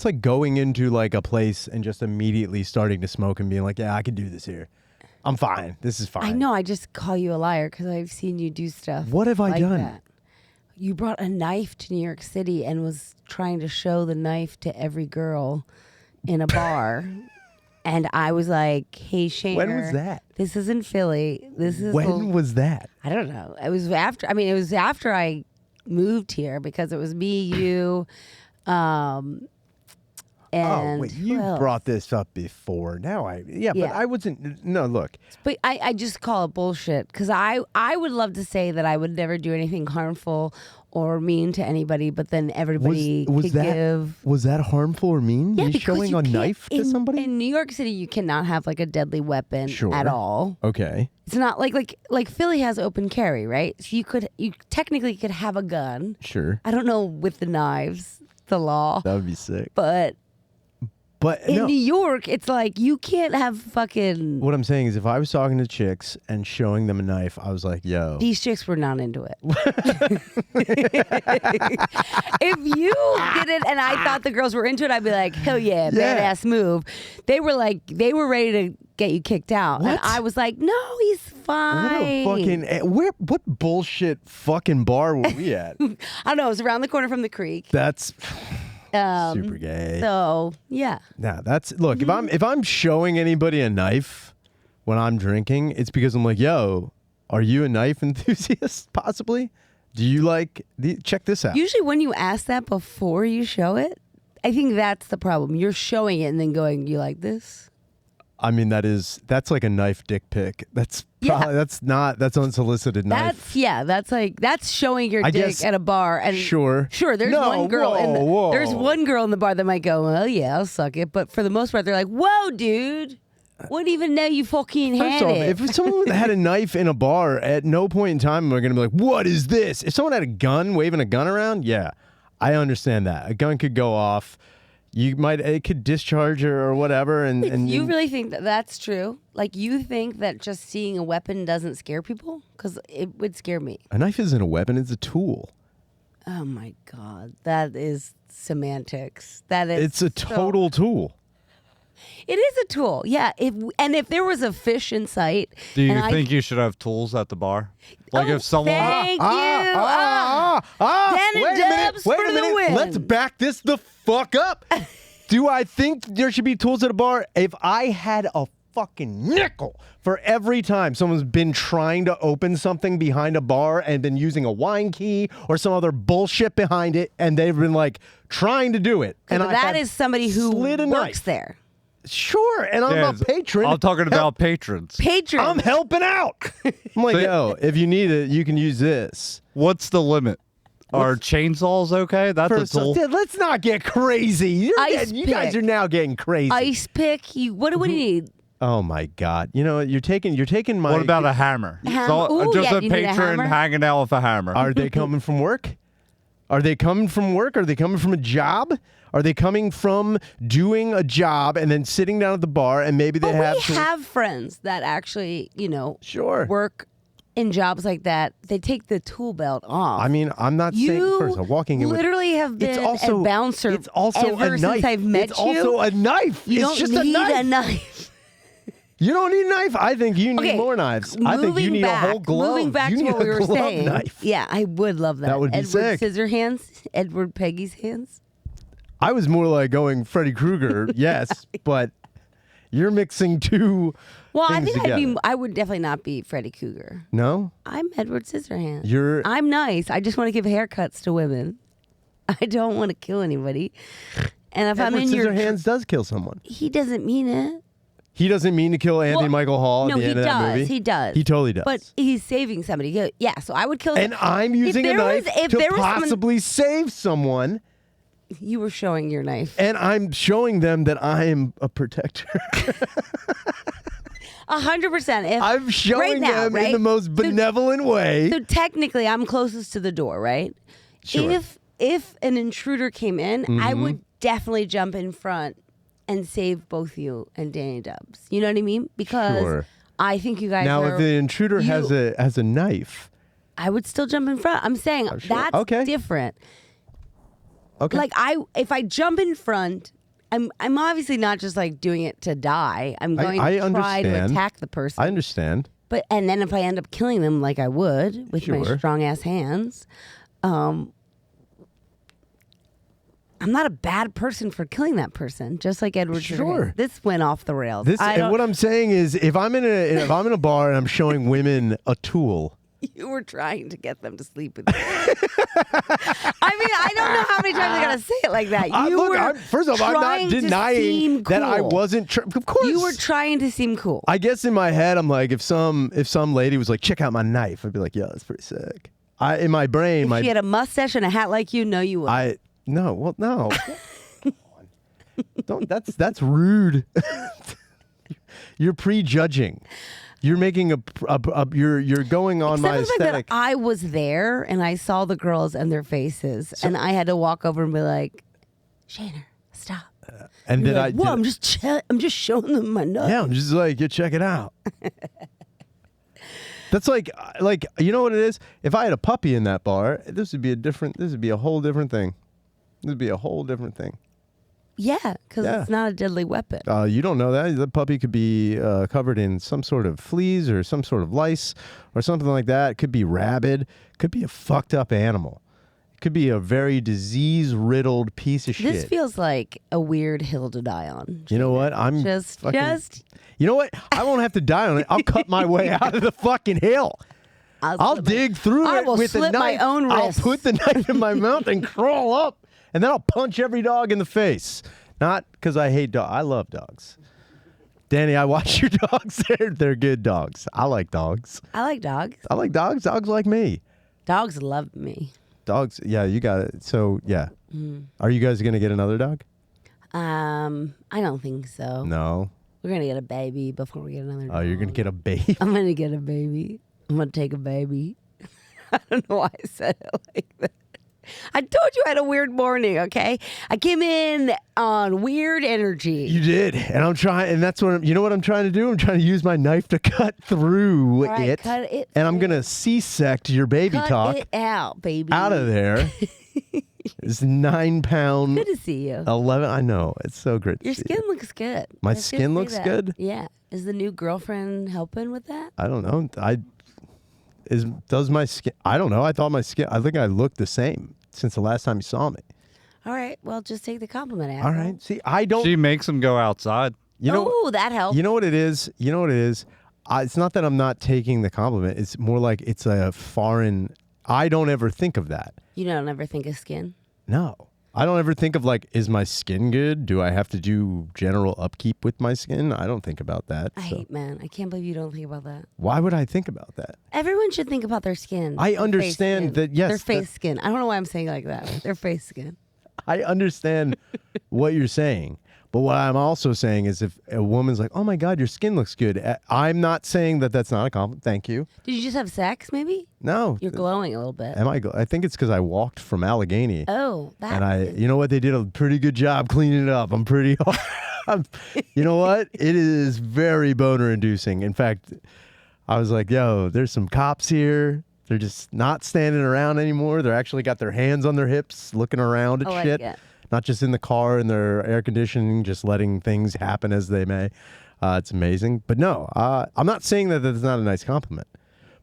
That's like going into like a place and just immediately starting to smoke and being like, yeah, I can do this here. I'm fine. This is fine. I know. I just call you a liar because I've seen you do stuff. What have I done? That. You brought a knife to New York City and was trying to show the knife to every girl in a bar. And I was like, hey, Shane. When was that? This is in Philly. When was that? I don't know. It was after. I mean, it was after I moved here because it was me, you, and wait, you brought this up before. Now but I wasn't. No, look. But I just call it bullshit because I would love to say that I would never do anything harmful or mean to anybody, but then everybody could give. Was that harmful or mean? Yeah, you showing a knife to somebody? In New York City, you cannot have like a deadly weapon at all. Okay. It's not like Philly has open carry, right? So you technically could have a gun. Sure. I don't know with the knives, the law. That would be sick. But in New York, it's like you can't have fucking. What I'm saying is, if I was talking to chicks and showing them a knife, I was like, "Yo." These chicks were not into it. If you did it and I thought the girls were into it, I'd be like, "Hell yeah, badass move." They were ready to get you kicked out, and I was like, "No, he's fine." What bullshit fucking bar were we at? I don't know. It was around the corner from the creek. That's. Super gay. So yeah. Nah, look. If I'm showing anybody a knife when I'm drinking, it's because I'm like, yo, are you a knife enthusiast? Possibly. Do you check this out? Usually, when you ask that before you show it, I think that's the problem. You're showing it and then going, "You like this?" I mean, that's like a knife dick pic. That's unsolicited knife. That's showing your dick at a bar. And sure. There's one girl there's one girl in the bar that might go, "Well, yeah, I'll suck it," but for the most part, they're like, "Whoa, dude, wouldn't even know you fucking had it." If someone had a knife in a bar, at no point in time am I going to be like, "What is this?" If someone had a gun, waving a gun around, yeah, I understand that. A gun could go off. It could discharge or whatever. And you really think that that's true? Like, you think that just seeing a weapon doesn't scare people? Because it would scare me. A knife isn't a weapon; it's a tool. Oh my God, that is semantics. It's a total tool. It is a tool, yeah. If there was a fish in sight, do you think you should have tools at the bar? Like if someone, thank you. Wait a minute. Let's back this the fuck up. Do I think there should be tools at a bar? If I had a fucking nickel for every time someone's been trying to open something behind a bar and been using a wine key or some other bullshit behind it, and they've been like trying to do it, and that is somebody who works there. Sure, and I'm a patron. I'm talking about patrons. I'm helping out. I'm like, yo, if you need it, you can use this. What's the limit? Are chainsaws okay? That's a tool. Let's not get crazy. You guys are now getting crazy. Ice pick. What do we need? Oh my God! You know you're taking my. What about a hammer? Ooh, just a patron hanging out with a hammer. Are they coming from work? Are they coming from work? Are they coming from a job? Are they coming from doing a job and then sitting down at the bar and maybe they have... We have friends that actually, sure, work in jobs like that. They take the tool belt off. I mean, I'm not saying first. I'm walking in with... literally have been a bouncer it's also ever a knife. since I've met it's also a knife. It's just a knife. a knife. You don't need a knife. I think you need more knives. I think you need a whole glove. Moving back to what we were saying. Knife. Yeah, I would love that. That would be sick. Edward Peggy's hands. I was more like going Freddy Krueger, yes, but you're mixing two things together. I would definitely not be Freddy Krueger. No? I'm Edward Scissorhands. I'm nice. I just want to give haircuts to women. I don't want to kill anybody. And if I'm in your... Edward Scissorhands does kill someone. He doesn't mean it. He doesn't mean to kill Anthony Michael Hall at the end of that movie? He does. He totally does. But he's saving somebody. Yeah, so I would kill... And I'm using a knife to possibly save someone... You were showing your knife. And I'm showing them that I am a protector. 100%. I'm showing them in the most benevolent way. So technically, I'm closest to the door, right? Sure. If an intruder came in, I would definitely jump in front and save both you and Danny Dubs. You know what I mean? Because I think you guys if the intruder has a knife... I would still jump in front. I'm saying that's different. Okay. Like if I jump in front, I'm obviously not just like doing it to die. I'm going to try to attack the person. I understand. And then if I end up killing them like I would with my strong ass hands, I'm not a bad person for killing that person. Just like Edward. Sure. This went off the rails. And what I'm saying is, if I'm in a bar and I'm showing women a tool. You were trying to get them to sleep with you. I mean, I don't know how many times I gotta say it like that. First off, I'm not denying that I wasn't. Of course, you were trying to seem cool. I guess in my head, I'm like, if some lady was like, "Check out my knife," I'd be like, "Yeah, that's pretty sick." In my brain, if she had a mustache and a hat like you, no, you would. No. Don't. That's rude. You're prejudging. You're making you're going on my aesthetic. That I was there and I saw the girls and their faces, and I had to walk over and be like, "Shaner, stop." And then like, I'm just showing them my nose. Yeah, I'm just like, you check it out. That's like you know what it is? If I had a puppy in that bar, this would be a whole different thing. This would be a whole different thing. Yeah, because it's not a deadly weapon. You don't know that. The puppy could be covered in some sort of fleas or some sort of lice or something like that. It could be rabid. Could be a fucked up animal. It could be a very disease-riddled piece of shit. This feels like a weird hill to die on. You know what? I'm just. You know what? I won't have to die on it. I'll cut my way out of the fucking hill. I'll dig through it with a knife. My own wrist. I'll put the knife in my mouth and crawl up. And then I'll punch every dog in the face. Not because I hate dogs. I love dogs. Danny, I watch your dogs. They're good dogs. I like dogs. I like dogs. I like dogs. Dogs like me. Dogs love me. Dogs, yeah, you got it. So, yeah. Are you guys going to get another dog? I don't think so. No. We're going to get a baby before we get another dog. Oh, you're going to get a baby? I'm going to get a baby. I'm going to take a baby. I don't know why I said it like that. I told you I had a weird morning, okay? I came in on weird energy. You did. And I'm trying, and that's what, you know what I'm trying to do? I'm trying to use my knife to cut through it. Cut it. And I'm going to C-sect your baby talk. Cut it out, baby. Out of there. It's 9 pound. Good to see you. 11. I know. It's so great. Your skin looks good. My skin looks good? Yeah. Is the new girlfriend helping with that? I don't know. Does my skin? I don't know. I thought my skin. I think I looked the same since the last time you saw me. All right. Well, just take the compliment, asshole. All right. See, I don't. She makes him go outside. That helps. You know what it is? It's not that I'm not taking the compliment. It's more like it's a foreign. I don't ever think of that. You don't ever think of skin? No. I don't ever think of like, is my skin good? Do I have to do general upkeep with my skin? I don't think about that. I can't believe you don't think about that. Why would I think about that? Everyone should think about their skin. I understand that, yes. Their face skin. I don't know why I'm saying it like that. Their face skin. I understand what you're saying. But what I'm also saying is if a woman's like, oh my God, your skin looks good. I'm not saying that that's not a compliment. Thank you. Did you just have sex maybe? No. You're glowing a little bit. I think it's because I walked from Allegheny. Oh, that. And you know what? They did a pretty good job cleaning it up. I'm pretty hard. You know what? It is very boner inducing. In fact, I was like, yo, there's some cops here. They're just not standing around anymore. They're actually got their hands on their hips looking around at shit. Like not just in the car in their air conditioning, just letting things happen as they may. It's amazing. But no, I'm not saying that that's not a nice compliment.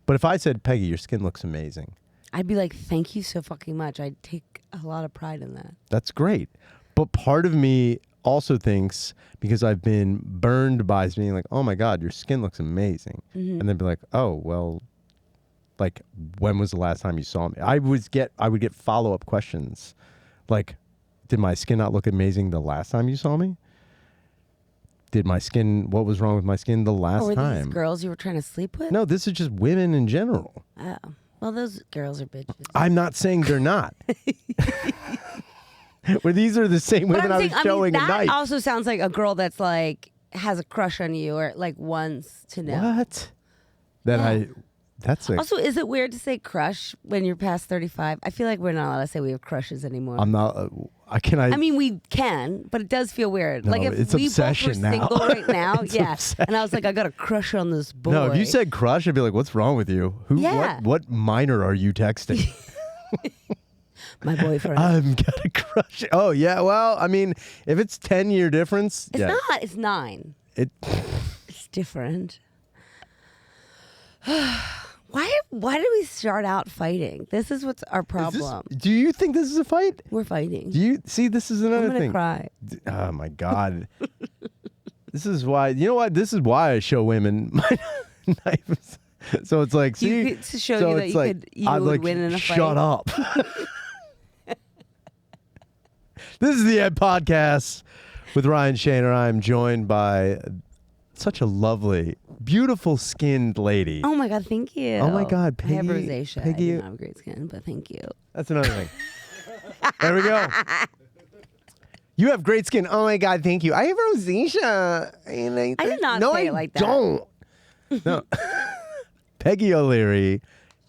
But if I said, Peggy, your skin looks amazing, I'd be like, thank you so fucking much. I'd take a lot of pride in that. That's great. But part of me also thinks, because I've been burned by being like, oh my God, your skin looks amazing. Mm-hmm. And then be like, oh, well, like, when was the last time you saw me? I would get follow-up questions. Like, did my skin not look amazing the last time you saw me? What was wrong with my skin the last time? Were these girls you were trying to sleep with? No, this is just women in general. Oh. Well, those girls are bitches. I'm not saying they're not. Where these are the same women I was showing at night. That also sounds like a girl that's like, has a crush on you or like wants to know. What? Also, is it weird to say crush when you're past 35? I feel like we're not allowed to say we have crushes anymore. I'm not. I mean, we can, but it does feel weird. No, like if it's we both were single right now, yeah. Obsession. And I was like, I got a crush on this boy. No, if you said crush, I'd be like, what's wrong with you? Yeah. What minor are you texting? my boyfriend. I'm gonna crush it. Oh yeah, well, I mean, if it's 10-year difference, It's not. It's 9. It's different. Why did we start out fighting? This is what's our problem. Do you think this is a fight? We're fighting. Do you see? This is another I'm gonna thing. cry. Oh my god. This is why. You know what? This is why I show women my knives. So it's like, see, To show so you that it's you like, could you I'd would like, win in a fight. shut up. This is the Ed Podcast with Ryan Shaner. I'm joined by such a lovely, beautiful skinned lady. Oh my god, thank you. Oh my god, Peggy. I have rosacea. Peggy, I don't have great skin, but thank you. that's another thing. There we go. You have great skin. Oh my god, thank you. I have rosacea. And I did not no, say I it like that. Don't. No. Peggy O'Leary,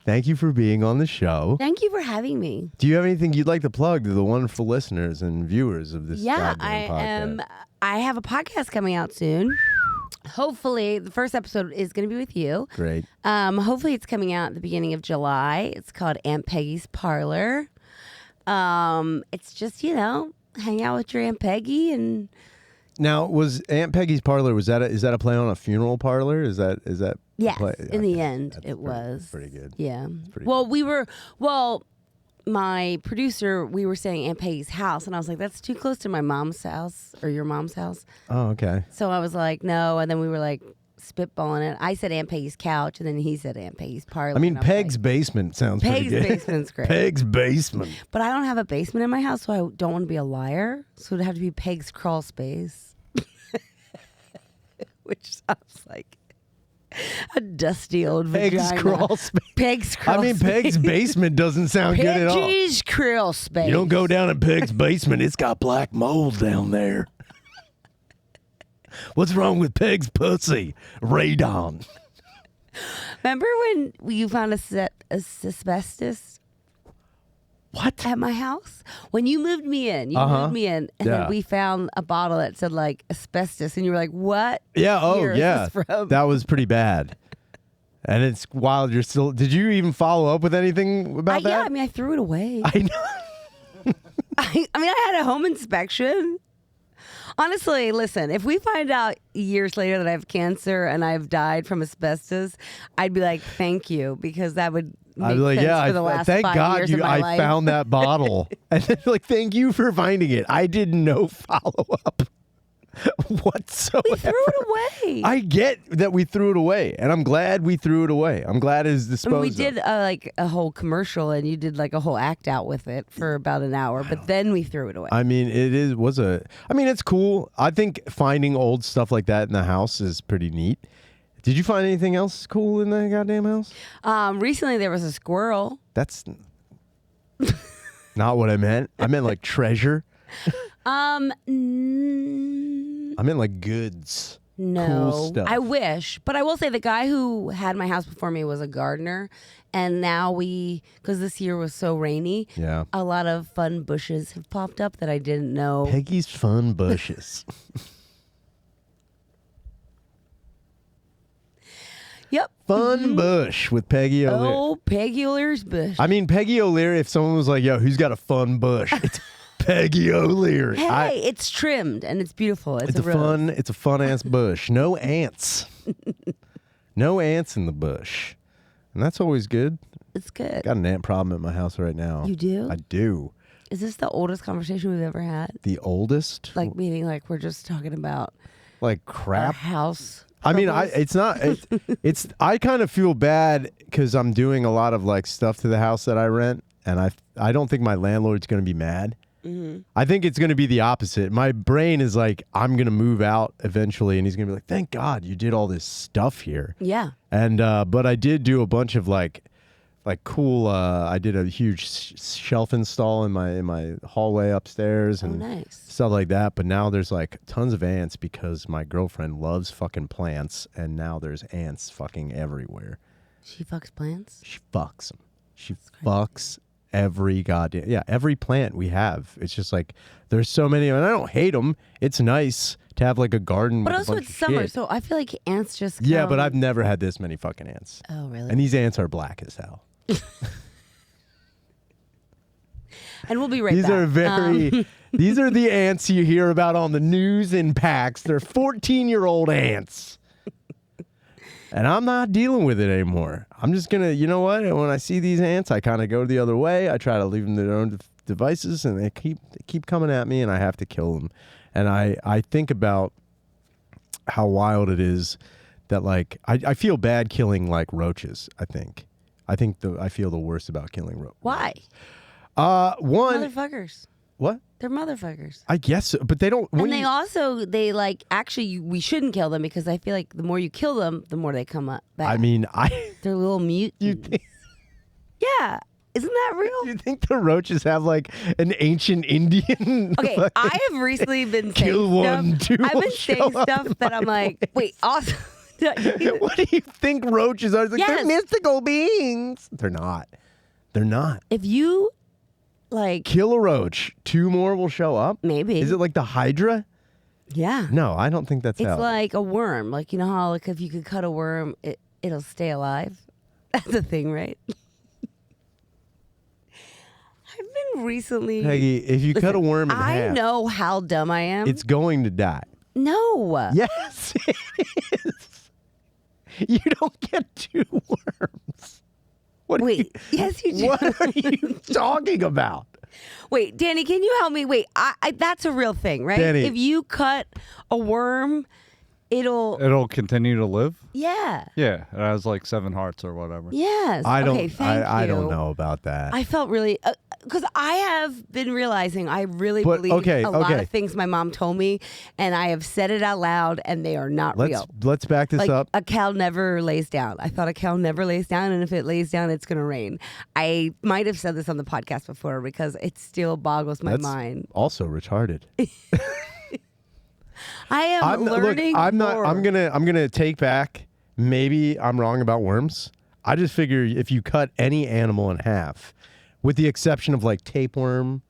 thank you for being on the show. Thank you for having me. Do you have anything you'd like to plug to the wonderful listeners and viewers of this Yeah, goddamn podcast? I have a podcast coming out soon. Hopefully, the first episode is going to be with you. Great. Hopefully, it's coming out at the beginning of July. It's called Aunt Peggy's Parlor. It's just, hang out with your Aunt Peggy and. Now, was Aunt Peggy's Parlor, is that a play on a funeral parlor? Is that Yes, play? in the Okay, end, that's it was. pretty good. Yeah. pretty Well, my producer, we were staying at Aunt Peggy's house, and I was like, that's too close to my mom's house or your mom's house. Oh, okay. So I was like, no, and then we were like spitballing it. I said Aunt Peggy's couch, and then he said Aunt Peggy's parlor. I mean, and was Peg's like, basement sounds pretty Peg's good. basement's great. Peg's basement. But I don't have a basement in my house, so I don't want to be a liar. So it'd have to be Peg's crawl space. Which sounds like a dusty old Peg's vagina. crawl space. Peg's crawl I mean, space. Peg's basement doesn't sound good at all. Peggy's crawl space. You don't go down in Peg's basement. It's got black mold down there. What's wrong with Peg's pussy? Radon. Remember when you found asbestos What? at my house? When you moved me in, and Yeah. then we found a bottle that said like asbestos, and you were like, "What? Yeah. Oh, year is yeah. this from?" That was pretty bad. And it's wild. You're still. Did you even follow up with anything about that? Yeah, I mean, I threw it away. I know. I had a home inspection. Honestly, listen, if we find out years later that I have cancer and I've died from asbestos, I'd be like, thank you, because that would make I'd be like, sense yeah. for the last thank 5 God years of my I life. found that bottle. And then like, thank you for finding it. I did no follow up whatsoever. We threw it away. I get that we threw it away, and I'm glad we threw it away. I'm glad it's disposed we of. did like a whole commercial, and you did like a whole act out with it for about an hour, but then we threw it away. I mean, it's cool. I think finding old stuff like that in the house is pretty neat. Did you find anything else cool in the goddamn house? Recently, there was a squirrel. That's not what I meant. I meant like treasure. I meant like goods. No, Cool stuff. I wish, but I will say the guy who had my house before me was a gardener, and now because this year was so rainy, Yeah. a lot of fun bushes have popped up that I didn't know. Peggy's fun bushes. Yep. Fun bush with Peggy O'Leary. Oh, Peggy O'Leary's bush. I mean, Peggy O'Leary, if someone was like, yo, who's got a fun bush? It's Peggy O'Leary. Hey, it's trimmed and it's beautiful. It's a rose. It's a fun ass bush. No ants. No ants in the bush. And that's always good. It's good. Got an ant problem at my house right now. You do? I do. Is this the oldest conversation we've ever had? The oldest? Like meaning like we're just talking about Like our crap? house. I mean, troubles? it's not. It's. I kind of feel bad because I'm doing a lot of like stuff to the house that I rent, and I don't think my landlord's going to be mad. Mm-hmm. I think it's going to be the opposite. My brain is like, I'm going to move out eventually, and he's going to be like, "Thank God you did all this stuff here." Yeah. And but I did do a bunch of like cool. I did a huge shelf install in my hallway upstairs and nice. stuff like that. But now there's like tons of ants because my girlfriend loves fucking plants, and now there's ants fucking everywhere. She fucks plants? She fucks them. She fucks every every plant we have. It's just like there's so many, and I don't hate them. It's nice to have like a garden. But with also a bunch it's of summer, shit. so I feel like ants just come. Yeah, but I've never had this many fucking ants. Oh, really? And these ants are black as hell. And we'll be right These back. are very. These are the ants you hear about on the news in packs. They're 14-year-old ants. And I'm not dealing with it anymore. I'm just going to, you know what? When I see these ants, I kind of go the other way. I try to leave them to their own devices, and they keep coming at me, and I have to kill them. And I think about how wild it is that, like, I feel bad killing, like, roaches, I think. I feel the worst about killing roaches. Why? One. Motherfuckers. What? They're motherfuckers. I guess so, but they don't. And they like, actually, we shouldn't kill them because I feel like the more you kill them, the more they come up back. I mean, They're little mutants. You think? Yeah. Isn't that real? You think the roaches have like an ancient Indian? Okay, like, I have recently been kill saying one, stuff. two I've will been show saying up stuff that I'm like, wait, also. What do you think roaches are? It's like, Yes. they're mystical beings. They're not. They're not. If you, like. Kill a roach, 2 more will show up? Maybe. Is it like the Hydra? Yeah. No, I don't think that's It's how. like a worm. Like, you know how, like, if you could cut a worm, it'll stay alive? That's a thing, right? I've been recently. Peggy, if you cut a worm in I half, know how dumb I am. it's going to die. No. Yes, it is. You don't get 2 worms. What are Wait, yes, you do. What are you talking about? Wait, Danny, can you help me? Wait, that's a real thing, right? Danny. If you cut a worm, It'll continue to live? yeah. Yeah. It has like 7 hearts or whatever. Yes. I don't. Okay, thank I you. don't know about that. I felt really because I have been realizing I really But, believe okay, a lot okay. of things my mom told me, and I have said it out loud, and they are not real. Let's back this Like up. a cow never lays down. I thought a cow never lays down, and if it lays down, it's gonna rain. I might have said this on the podcast before because it still boggles my That's mind. also retarded. I am learning. Look, I'm not. more. I'm gonna take back. Maybe I'm wrong about worms. I just figure if you cut any animal in half, with the exception of like tapeworm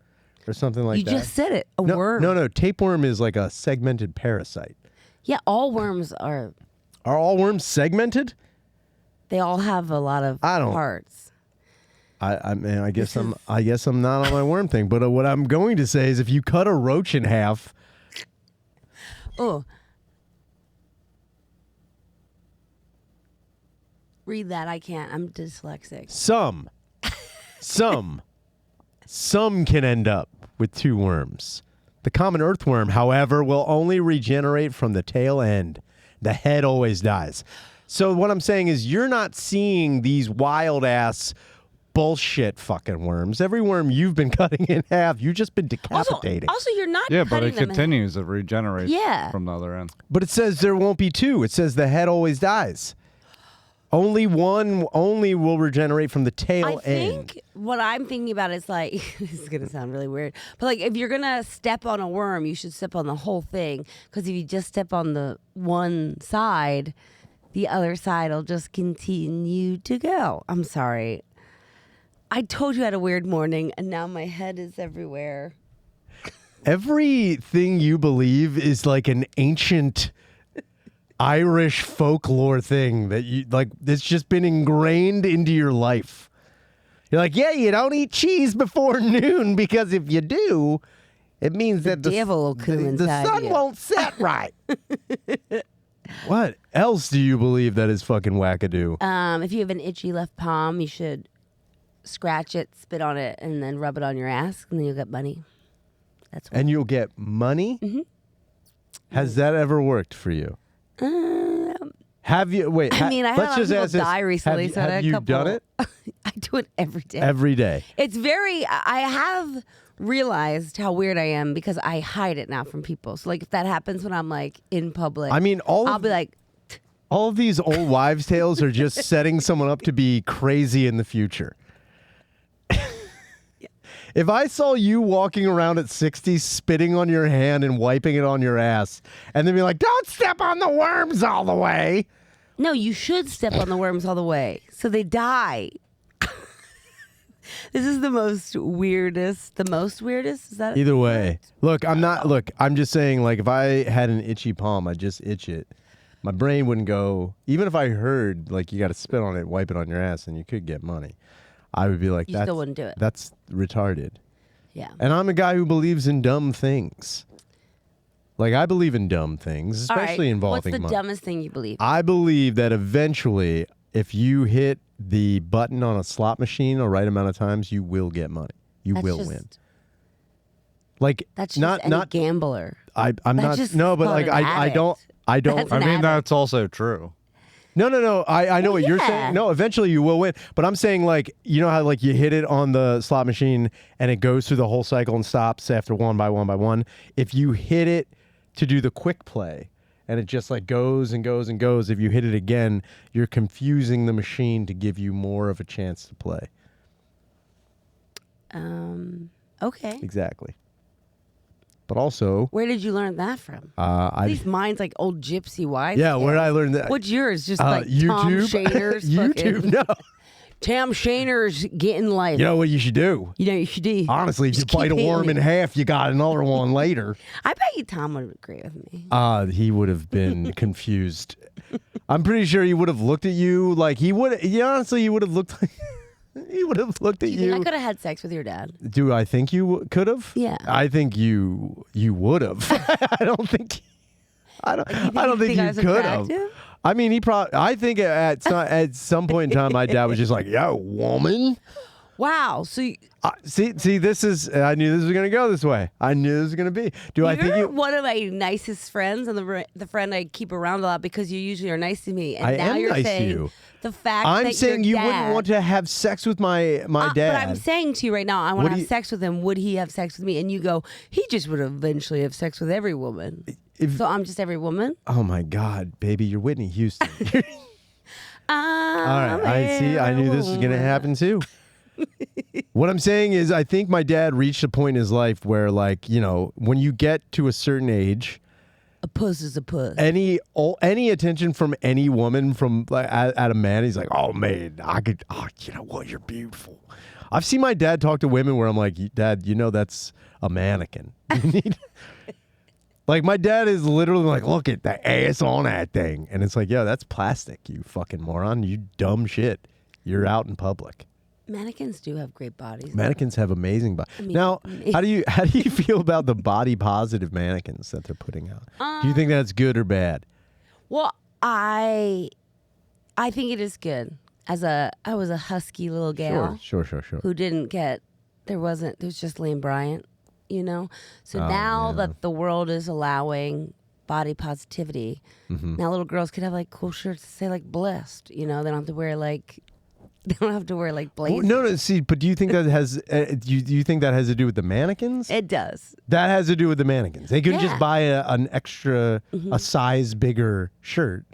or something like You that. just said it. A no, worm. No, tapeworm is like a segmented parasite. Yeah, all worms are. Are all worms segmented? They all have a lot of parts. I mean, I guess I'm not on my worm thing. But what I'm going to say is, if you cut a roach in half. Oh. Read that. I can't. I'm dyslexic. Some can end up with 2 worms. The common earthworm, however, will only regenerate from the tail end. The head always dies. So what I'm saying is, you're not seeing these wild ass bullshit fucking worms. Every worm you've been cutting in half, you've just been decapitating. Also, you're not. Yeah, but cutting it them continues. It regenerates Yeah. from the other end. But it says there won't be 2. It says the head always dies. Only will regenerate from the tail I end. think what I'm thinking about is like this is gonna sound really weird, but like if you're gonna step on a worm, you should step on the whole thing. Because if you just step on the one side, the other side will just continue to go. I'm sorry. I told you I had a weird morning, and now my head is everywhere. Everything you believe is like an ancient Irish folklore thing that you like. That's just been ingrained into your life. You're like, yeah, you don't eat cheese before noon because if you do, it means that devil will come the inside sun you. won't set right. What else do you believe that is fucking wackadoo? If you have an itchy left palm, you should scratch it, spit on it, and then rub it on your ass, and then you'll get money. That's what. And you'll get money? Mm-hmm. Has that ever worked for you? Have you? Wait. I mean, I had a lot of people die recently, so I had have a you couple. done it? I do it every day. Every day. It's very. I have realized how weird I am because I hide it now from people. So like, if that happens when I'm like in public, I mean, I'll be like, all of these old wives' tales are just setting someone up to be crazy in the future. If I saw you walking around at 60 spitting on your hand and wiping it on your ass and then be like, don't step on the worms all the way. no, you should step on the worms all the way so they die. This is the most weirdest. Is that Either way. Look, I'm just saying, like, if I had an itchy palm, I'd just itch it. My brain wouldn't go, even if I heard, like, you got to spit on it, wipe it on your ass, and you could get money. I would be like, You still wouldn't do it. That's retarded. Yeah. And I'm a guy who believes in dumb things. Like, I believe in dumb things, All especially right. involving What's the money. dumbest thing you believe? I believe that eventually, if you hit the button on a slot machine a right amount of times, you will get money. You That's will just- win. Like, That's just not any gambler. I'm That's not. just No, but called like an I don't. addict. I don't. That's I an mean, addict. that's also true. No. I know Well, what you're yeah. saying. No, eventually you will win. But I'm saying, like, you know how, like, you hit it on the slot machine and it goes through the whole cycle and stops after one by one by one. If you hit it to do the quick play and it just, like, goes and goes and goes, if you hit it again, you're confusing the machine to give you more of a chance to play. Okay. Exactly. But also, Where did you learn that from? I These mine's like old gypsy wives. yeah, where did I learn that? What's yours? Just like Tom YouTube. Shainer's YouTube. fucking- No. Tom Shainer's getting life. You know what you should do? You know you should do. Honestly, if you Just keep bite a hitting worm in me. half, you got another one later. I bet you Tom would agree with me. He would have been confused. I'm pretty sure he would have looked at you like he would. Yeah, honestly, he would have looked. He would have looked at Do you think I could have had sex with your dad? Do I think you could have? Yeah. I think you would have. I don't think. I don't think I you was could have. attractive? I mean, he probably. I think at some point in time, my dad was just like, "Yo, woman." Wow. So See, this is. I knew this was gonna go this way. I knew this was gonna be. Do I think you're you? one of my nicest friends and the friend I keep around a lot because you usually are nice to me. And I now am you're nice to saying you. the fact I'm that saying your you wouldn't dad- want to have sex with my dad. But I'm saying to you right now, I want What to do have you- sex with him. Would he have sex with me? And you go, he just would eventually have sex with every woman. So I'm just every woman. Oh my God, baby, you're Whitney Houston. All All right, I see. I knew this was gonna happen too. What I'm saying is, I think my dad reached a point in his life where, like, you know, when you get to a certain age, A puss is a puss. any attention from any woman from like at a man, he's like, oh man, I could. Oh, you know what? You're beautiful. I've seen my dad talk to women where I'm like, Dad, you know that's a mannequin. You need. Like, my dad is literally like, look at the ass on that thing. And it's like, yo, that's plastic, you fucking moron. You dumb shit. You're out in public. Mannequins do have great bodies. Mannequins have amazing bodies. mean, Now, how do you feel about the body positive mannequins that they're putting out? Do you think that's good or bad? Well, I think it is good. I was a husky little gal Sure. who didn't get there's just Lane Bryant, you know. So Oh, now yeah. that the world is allowing body positivity, Mm-hmm. now little girls could have like cool shirts that say like blessed, you know. They don't have to wear like blazers. No. See, but do you think that has? Do you think that has to do with the mannequins? It does. That has to do with the mannequins. They could Yeah. Mm-hmm. just buy an extra, a size bigger shirt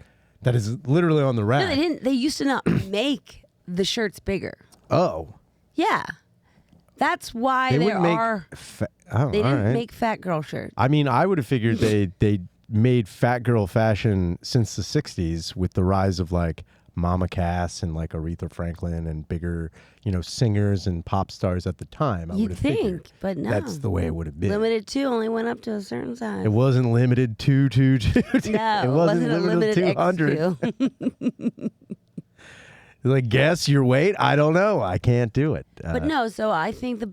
that is literally on the No, rack. they didn't. They used to not make the shirts bigger. Oh, Yeah, that's why they there wouldn't make. are. Oh, They all didn't right. make fat girl shirts. I mean, I would have figured they made fat girl fashion since the '60s with the rise of like Mama Cass and like Aretha Franklin and bigger, you know, singers and pop stars at the time. I would You'd have think, figured but no. that's the way it would have been. Limited 2 only went up to a certain size. It wasn't limited to No, it wasn't a limited to 200. X2. Like, guess your weight? I don't know. I can't do it. But no, so I think the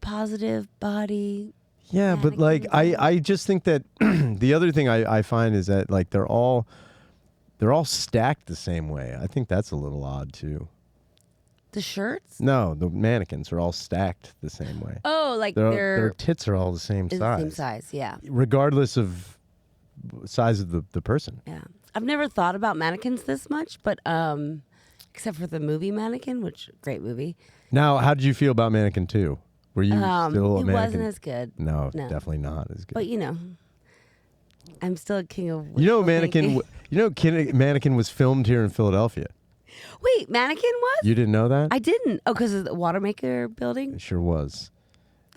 positive body. Yeah, but like I just think that the other thing I find is that like they're all stacked the same way. I think that's a little odd too. The shirts? No, the mannequins are all stacked the same way. Oh, like Their tits are all the same is size. the same size, yeah. Regardless of size of the person. Yeah. I've never thought about mannequins this much, but except for the movie Mannequin, which great movie. Now, how did you feel about Mannequin 2? Were you still a It Mannequin? wasn't as good. No, No. definitely not as good. But you know, I'm still a king of you know, wishful thinking. Mannequin was filmed here in Philadelphia. Wait, Mannequin was? You didn't know that? I didn't. Oh, because of the Watermaker building? It sure was.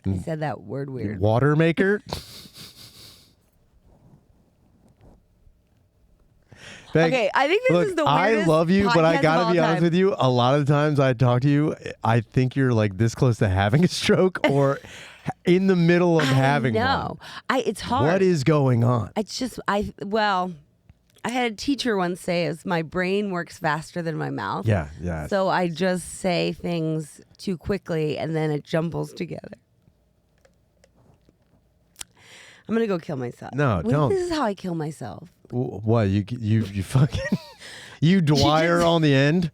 I said that word weird. Water maker? Okay, I think this Look, is the I weirdest love you, but I podcast of gotta all be honest time. with you. A lot of times I talk to you, I think you're like this close to having a stroke or in the middle of having No, one. it's hard. What is going on? It's just I had a teacher once say is my brain works faster than my mouth. Yeah, yeah. So I just say things too quickly and then it jumbles together. I'm gonna go kill myself. No, Wait, don't. This is how I kill myself. What you fucking you Dwyer on the end?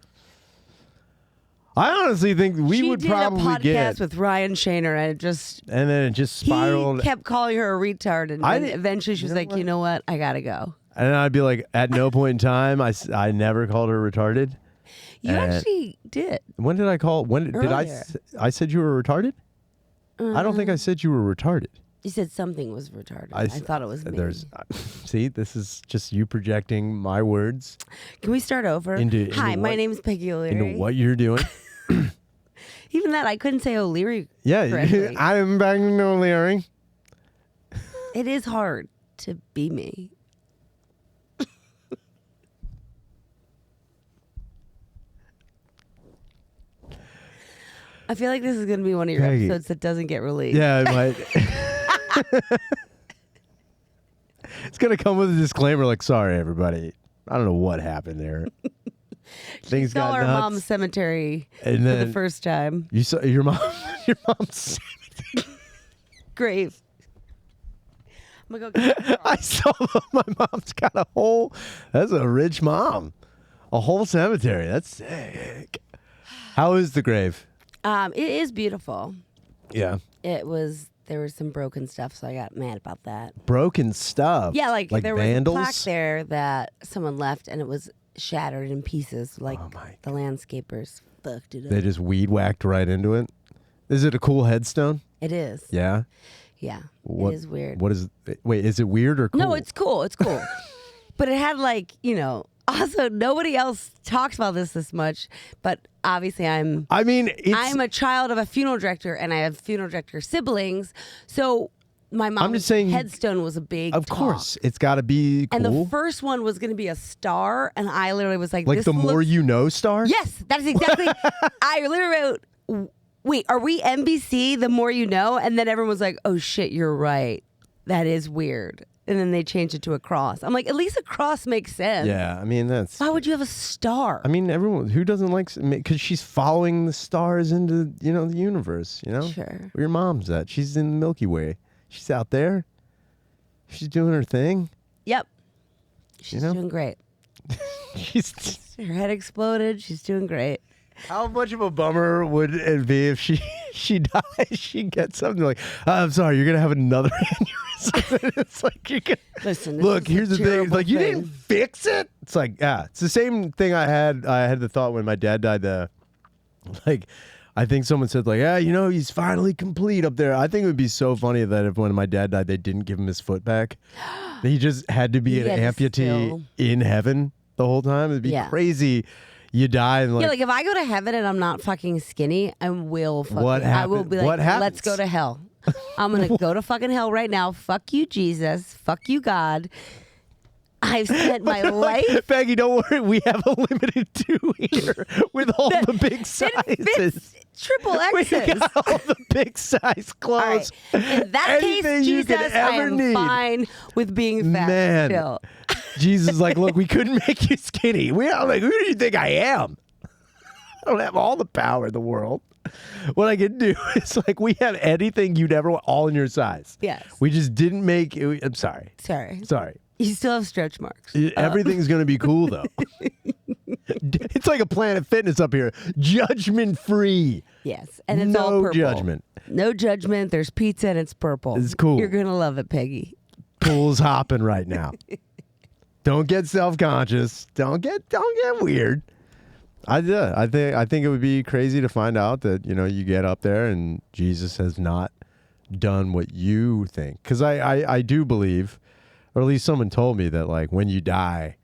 I honestly think we would probably she did a podcast get with Ryan Shaner and then it just spiraled. He kept calling her a retard, and then eventually she was like, "You know what? I gotta go." And I'd be like, at no point in time, I never called her retarded. You actually did. When did I call? When did Earlier. I said you were retarded? I don't think I said you were retarded. You said something was retarded. I thought it was me. See, this is just you projecting my words. Can we start over? Hi, my name's Peggy O'Leary. Into what you're doing. Even that, I couldn't say O'Leary Yeah, correctly. I'm Peggy O'Leary. It is hard to be me. I feel like this is going to be one of your Peggy. episodes that doesn't get released. Yeah, it might. It's going to come with a disclaimer like, sorry, everybody. I don't know what happened there. Things Saw got our nuts. mom's cemetery And for then the first time. You saw your mom's Grave. I'm going to go get I saw my mom's got a whole, that's a rich mom. A whole cemetery. That's sick. How is the grave? It is beautiful. Yeah. There was some broken stuff, so I got mad about that. Broken stuff. Yeah, like there vandals? was a plaque there that someone left, and it was shattered in pieces. Like the landscapers fucked it up. They just weed whacked right into it. Is it a cool headstone? It is. Yeah. Yeah. What, it is weird. What is? Wait, is it weird or cool? No, it's cool. It's cool. But it had also nobody else talks about this much, but obviously I'm a child of a funeral director and I have funeral director siblings. So my mom's headstone was a big Of talk. course, it's got to be cool. And the first one was going to be a star, and I literally was like, like this the more you know star? Yes, that is exactly. I literally wrote, wait, are we NBC? The more you know? And then everyone was like, oh shit, you're right. That is weird. And then they changed it to a cross. I'm like, at least a cross makes sense. Yeah, I mean, that's... Why would you have a star? I mean, everyone, who doesn't like... Because she's following the stars into, the universe, Sure. Where your mom's at. She's in the Milky Way. She's out there. She's doing her thing. Yep. She's doing great. Her head exploded. She's doing great. How much of a bummer would it be if she dies? She gets something like, I'm sorry, you're gonna have another aneurysm. It's like you can listen. Look, here's the thing. It's like you didn't fix it. It's like it's the same thing I had. I had the thought when my dad died. I think someone said he's finally complete up there. I think it would be so funny that if when my dad died, they didn't give him his foot back. He just had to be an amputee in heaven the whole time. It'd be crazy. You die and like if I go to heaven and I'm not fucking skinny, I will fucking. I will be like, what happens? Let's go to hell. I'm gonna go to fucking hell right now. Fuck you, Jesus. Fuck you, God. I've spent my life. Peggy, don't worry. We have a limited 2 here with all the big sizes. Triple We X's. got all the big size clothes. All right. In that case, Anything you Jesus, could I ever am need. fine with being fat. Man. Still. Jesus is like, look, we couldn't make you skinny. Who do you think I am? I don't have all the power in the world. What I can do is we have anything you'd ever want, all in your size. Yes. We just didn't make it. I'm sorry. Sorry. You still have stretch marks. Everything's going to be cool, though. It's like a Planet Fitness up here. Judgment free. Yes. And it's all purple. No judgment. No judgment. There's pizza and it's purple. It's cool. You're going to love it, Peggy. Pool's hopping right now. Don't get self-conscious. Don't get weird. I think it would be crazy to find out that, you get up there and Jesus has not done what you think. Because I do believe, or at least someone told me that when you die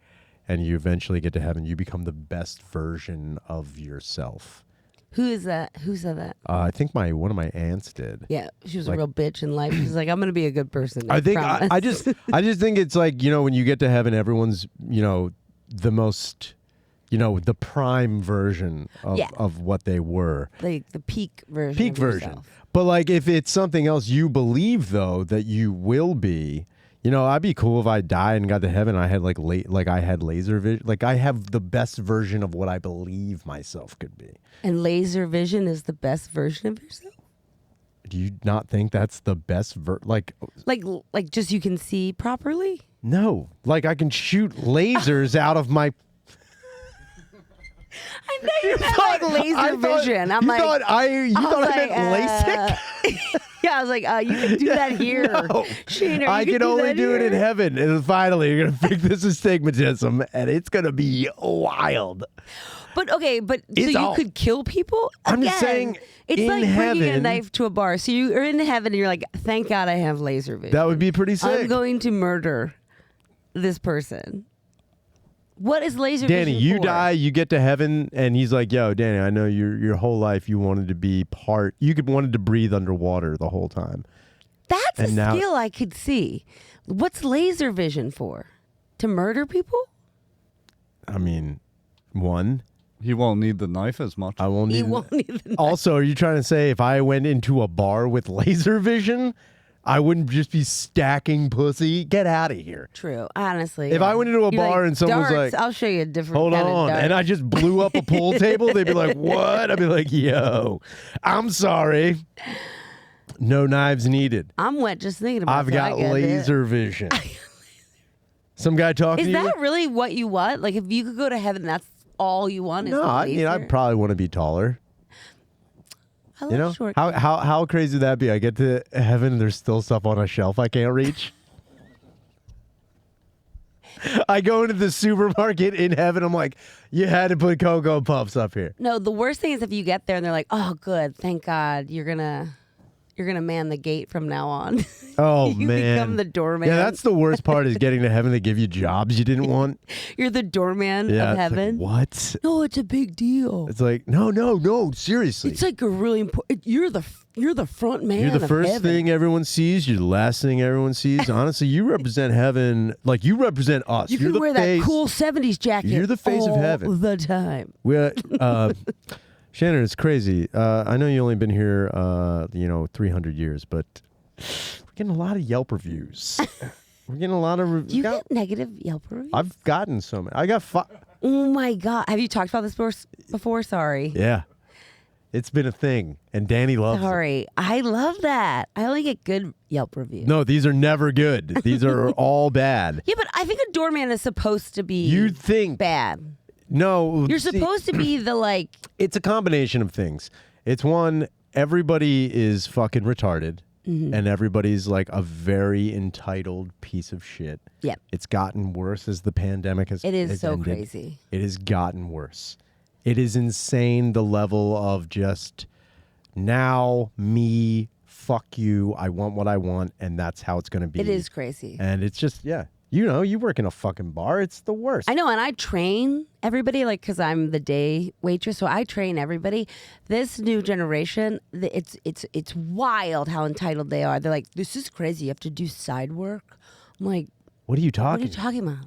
and you eventually get to heaven, you become the best version of yourself. Who is that? Who said that? I think one of my aunts did. Yeah, she was a real bitch in life. She's like, I'm going to be a good person. I think promise. I just think it's when you get to heaven, everyone's the most the prime version of what they were, like the peak version. Peak version. Yourself. But if it's something else you believe though that you will be, You know, I'd be cool if I died and got to heaven. I had I had laser vision. Like I have the best version of what I believe myself could be. And laser vision is the best version of yourself? Do you not think that's the best like just you can see properly? No. Like I can shoot lasers out of my I know you meant like laser vision. I'm like, you thought I meant LASIK? Yeah, I was like, you can do that here. No, Sheener, I can only do it in here. heaven. And finally, you're going to pick this astigmatism, and it's going to be wild. But so It's you could kill people? I'm Again, just saying, it's in like bringing a heaven- knife to a bar. So you are in heaven, and you're like, thank God I have laser vision. That would be pretty sick. I'm going to murder this person. What is laser Danny, vision you for? die, you get to heaven, and he's like, yo, Danny, I know your whole life you wanted to be wanted to breathe underwater the whole time. That's And a now- skill I could see. What's laser vision for? To murder people? I mean, one, He won't need the knife as much. I won't He even. won't even. Also, are you trying to say if I went into a bar with laser vision, I wouldn't just be stacking pussy? Get out of here. True, honestly. If I went into a You're bar like, and someone was darts, like, I'll show you a different hold kind on, of dart. and I just blew up a pool table, they'd be like, what? I'd be like, yo, I'm sorry. No knives needed. I'm wet just thinking about it. I've so I got get it. laser vision. Some guy talking Is to you? that really what you want? Like, if you could go to heaven, that's all you want? Is No, I mean, laser? I'd probably want to be taller. I love You know, short. how crazy would that be? I get to heaven, and there's still stuff on a shelf I can't reach. I go into the supermarket in heaven. I'm like, you had to put Cocoa Puffs up here. No, the worst thing is if you get there and they're like, "Oh, good, thank God, you're gonna man the gate from now on." Oh You man, become the doorman. Yeah, that's the worst part is getting to heaven. They give you jobs you didn't want. You're the doorman Yeah, of it's like, heaven. what? No, it's a big deal. It's like no, seriously. It's like a really important. You're the front man. You're the of first heaven. thing everyone sees. You're the last thing everyone sees. Honestly, you represent heaven. Like you represent us. You You're can the wear face. that cool '70s jacket. You're the face of all heaven. the time. We're, Shannon, it's crazy. I know you only been here, 300 years, but we're getting a lot of Yelp reviews. We're getting a lot of. Do you get negative Yelp reviews? I've gotten so many. I got five. Oh my God! Have you talked about this before? Sorry. Yeah, it's been a thing, and Danny loves it. Sorry. I love that. I only get good Yelp reviews. No, these are never good. These are all bad. Yeah, but I think a doorman is supposed to be You'd think. bad. No, You're see, supposed to be the like. It's a combination of things. It's one, everybody is fucking retarded, and everybody's like a very entitled piece of shit. Yep. It's gotten worse as the pandemic has It is has so ended. crazy. It has gotten worse. It is insane the level of just now me, fuck you, I want what I want, and that's how it's going to be. It is crazy. And it's just, yeah. You work in a fucking bar. It's the worst. I know, and I train everybody, like, because I'm the day waitress, so I train everybody. This new generation, it's wild how entitled they are. They're like, this is crazy. You have to do side work. I'm like, What are you what are talking you talking about?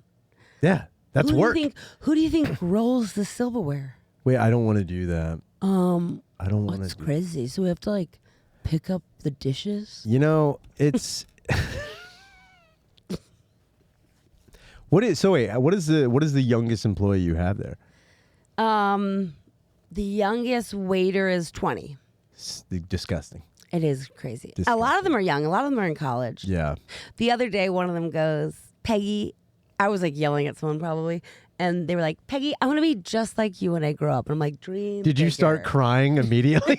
Yeah, that's work. Who do you think rolls the silverware? Wait, I don't want to do that. I don't want What's to. crazy? So we have to like pick up the dishes. It's. What is the youngest employee you have there? The youngest waiter is 20. It's disgusting. It is crazy. A Disgusting. lot of them are young. A lot of them are in college. Yeah. The other day, one of them goes, Peggy, I was like yelling at someone probably, and they were like, Peggy, I want to be just like you when I grow up. And I'm like, dream Did you start bigger." crying immediately?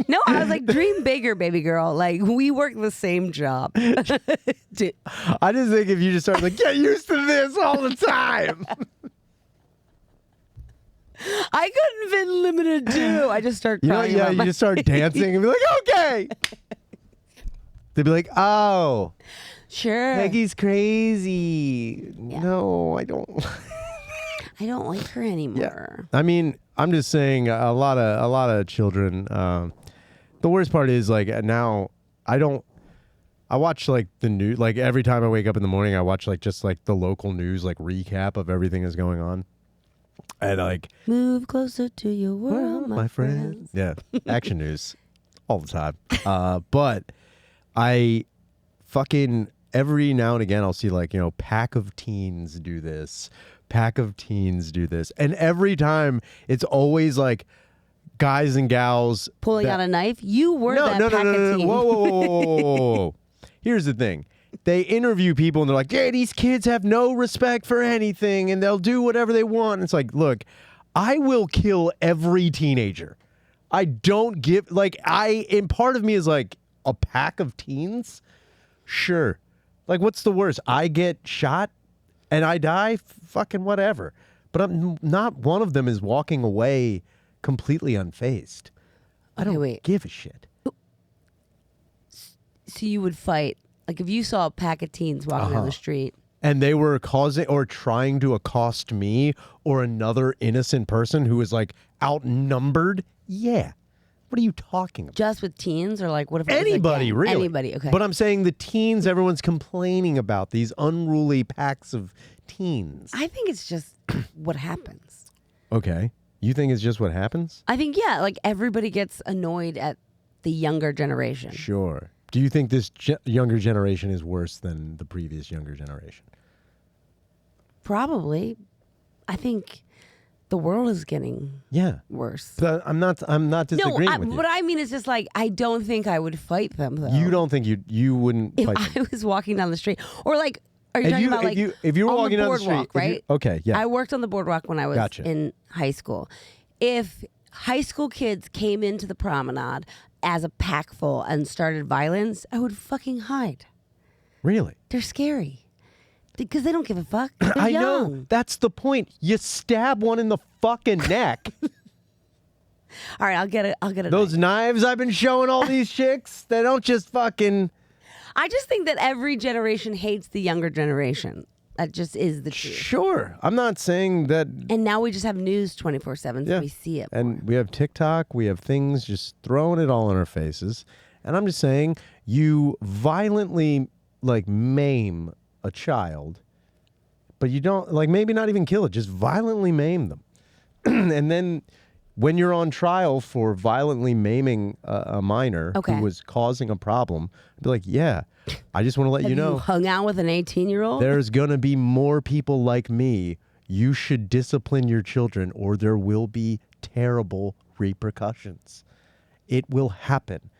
No, I was like, dream bigger, baby girl. Like, we work the same job. Dude, I just think if you just start like, get used to this all the time. I couldn't have been limited to. I just start crying. Yeah, about you my- just start dancing and be like, okay. They'd be like, oh, Sure. Peggy's crazy. No, I don't. I don't like her anymore. I mean, I'm just saying a lot of children. The worst part is like now I watch like the news, like every time I wake up in the morning, I watch like just like the local news, like recap of everything that's going on. And like, Move closer to your world, my friends. yeah, action news all the time. But I fucking every now and again I'll see like, pack of teens do this, and every time it's always like guys and gals pulling out a knife. You were that pack of teens. Whoa. Here's the thing. They interview people and they're like, yeah, these kids have no respect for anything and they'll do whatever they want. And it's like, look, I will kill every teenager. I don't give, and part of me is like, a pack of teens? Sure. Like, what's the worst? I get shot and I die? Fucking whatever. But I'm not one of them is walking away completely unfazed. I don't give a shit. So you would fight, like if you saw a pack of teens walking down the street. And they were causing or trying to accost me or another innocent person who was like outnumbered? Yeah. What are you talking about? Just with teens or like what if it anybody, was really? Anybody, okay. But I'm saying the teens everyone's complaining about, these unruly packs of teens. I think it's just what happens. Okay. You think it's just what happens? I think, yeah, like everybody gets annoyed at the younger generation. Sure. Do you think this younger generation is worse than the previous younger generation? Probably. I think the world is getting worse. But I'm not disagreeing with you. What I mean is just like, I don't think I would fight them, though. You don't think you wouldn't fight them? If I was walking down the street. Or like, are you talking about like if you were on walking the down the boardwalk, street, right? Okay, yeah. I worked on the boardwalk when I was in high school. If high school kids came into the promenade as a pack full and started violence, I would fucking hide. Really? They're scary. Because they don't give a fuck. They're I young. know. That's the point. You stab one in the fucking neck. All right, I'll get it. Those knives I've been showing all these chicks, they don't just fucking... I just think that every generation hates the younger generation. That just is the truth. Sure. I'm not saying that... And now we just have news 24/7, so we see it more. And we have TikTok. We have things just throwing it all in our faces. And I'm just saying, you violently, maim a child, but you don't, maybe not even kill it, just violently maim them. And then when you're on trial for violently maiming a minor who was causing a problem, I'd be like, yeah, I just want to let you know. You hung out with an 18-year-old? There's going to be more people like me. You should discipline your children or there will be terrible repercussions. It will happen.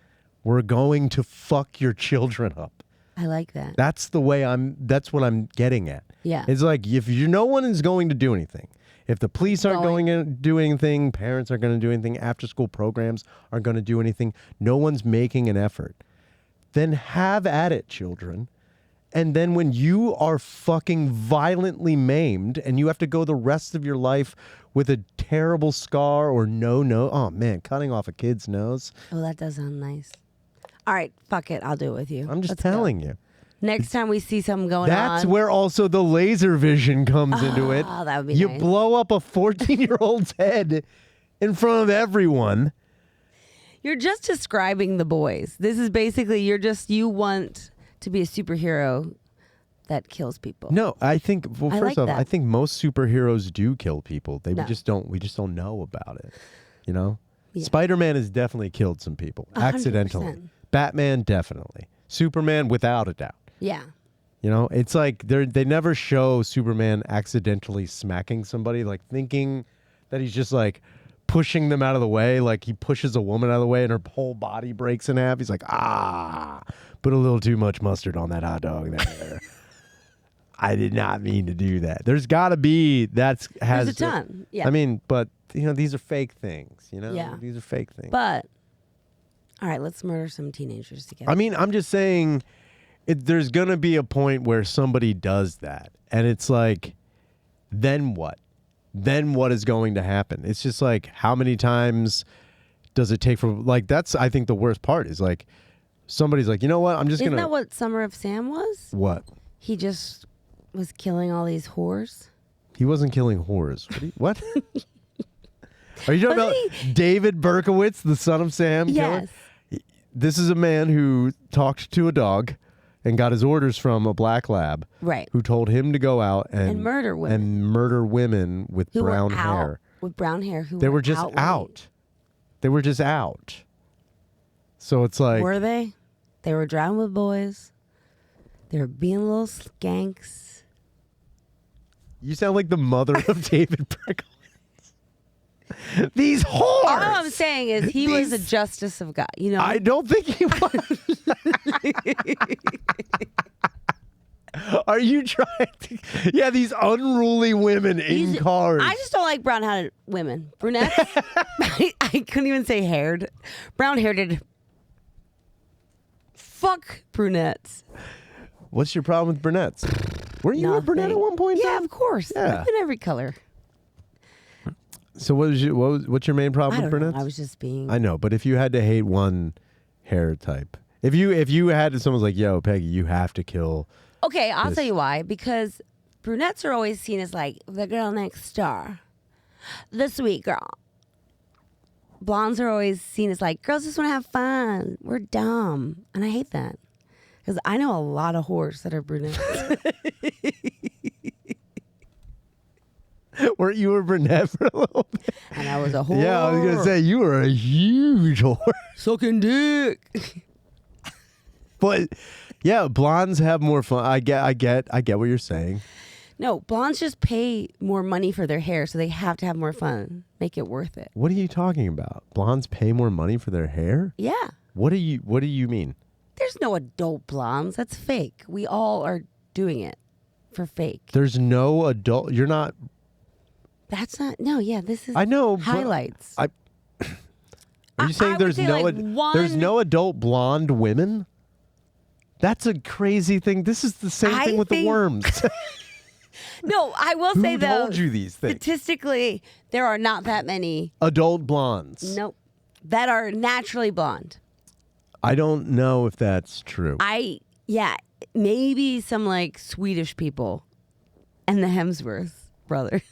We're going to fuck your children up. I like that. That's that's what I'm getting at. Yeah. It's like if no one is going to do anything, if the police aren't going to do anything, parents aren't going to do anything, after school programs aren't going to do anything, no one's making an effort, then have at it, children. And then when you are fucking violently maimed and you have to go the rest of your life with a terrible scar or oh man, cutting off a kid's nose. Oh, that does sound nice. All right, fuck it. I'll do it with you. I'm just telling you. Next time we see something going on. That's where also the laser vision comes into it. Oh, that would be You nice. blow up a 14-year-old's head in front of everyone. You're just describing the boys. This is basically, you want to be a superhero that kills people. No, I think, first off, that. I think most superheroes do kill people. We just don't know about it. You know? Yeah. Spider-Man has definitely killed some people 100%. accidentally. Batman, definitely. Superman, without a doubt. Yeah. You know, it's like they never show Superman accidentally smacking somebody, thinking that he's just pushing them out of the way. Like he pushes a woman out of the way and her whole body breaks in half. He's like, put a little too much mustard on that hot dog there. I did not mean to do that. There's got to be, there's a ton. Yeah. I mean, but, these are fake things, Yeah. These are fake things. But, all right, let's murder some teenagers together. I mean, I'm just saying, there's going to be a point where somebody does that. And it's like, then what? Then what is going to happen? It's just how many times does it take for, that's, I think, the worst part is somebody's like, you know what? I'm just going to. Isn't that what Summer of Sam was? What? He just was killing all these whores. He wasn't killing whores. What? Are you talking about David Berkowitz, the son of Sam? Yes. Killer? This is a man who talked to a dog and got his orders from a black lab. Right. Who told him to go out and murder women. And murder women with who brown were out, hair. With brown hair. They were just out. They were just out. So it's like. Were they? They were driving with boys. They're being little skanks. You sound like the mother of David Berkowitz. These whores. All I'm saying is he was a justice of God. You know, I don't think he was. Are you trying to? Yeah, these unruly women in cars. I just don't like brown-headed women. Brunettes. I couldn't even say haired. Brown-haired. Fuck brunettes. What's your problem with brunettes? Were you a brunette at one point? Yeah, of course. Yeah. I've been every color. So what's your main problem with brunettes? I was just being. I know, but if you had to hate one hair type, if you had someone's like, yo, Peggy, you have to kill. Okay, I'll tell you why. Because brunettes are always seen as like the girl next door, the sweet girl. Blondes are always seen as like girls just want to have fun. We're dumb, and I hate that because I know a lot of whores that are brunettes. Weren't you a brunette for a little bit? And I was a whore. Yeah, I was gonna say you were a huge whore. Sucking dick. But yeah, blondes have more fun. I get what you're saying. No, blondes just pay more money for their hair, so they have to have more fun. Make it worth it. What are you talking about? Blondes pay more money for their hair? Yeah. What do you mean? There's no adult blondes. That's fake. We all are doing it for fake. There's no adult. You're not. That's not. No, yeah, this is. I know. Highlights. Are you saying I would there's say no like there's no adult blonde women? That's a crazy thing. This is the same thing with the worms. No, I will say Who though. told you these things? Statistically, there are not that many. Adult blondes. Nope. That are naturally blonde. I don't know if that's true. Yeah, maybe some like Swedish people and the Hemsworth brothers.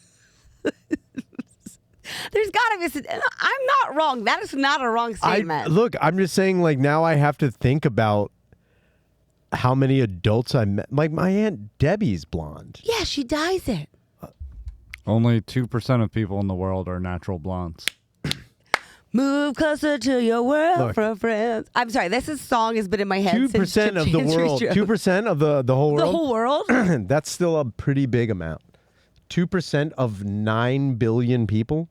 There's got to be. I'm not wrong. That is not a wrong statement. Look, I'm just saying, like, now I have to think about how many adults I met. Like, my Aunt Debbie's blonde. Yeah, she dyes it. Only 2% of people in the world are natural blondes. Move closer to your world Look. from friends. I'm sorry, this song has been in my head 2% since of the world. 2% of the whole world. The whole world? That's still a pretty big amount. 2% of 9 billion people.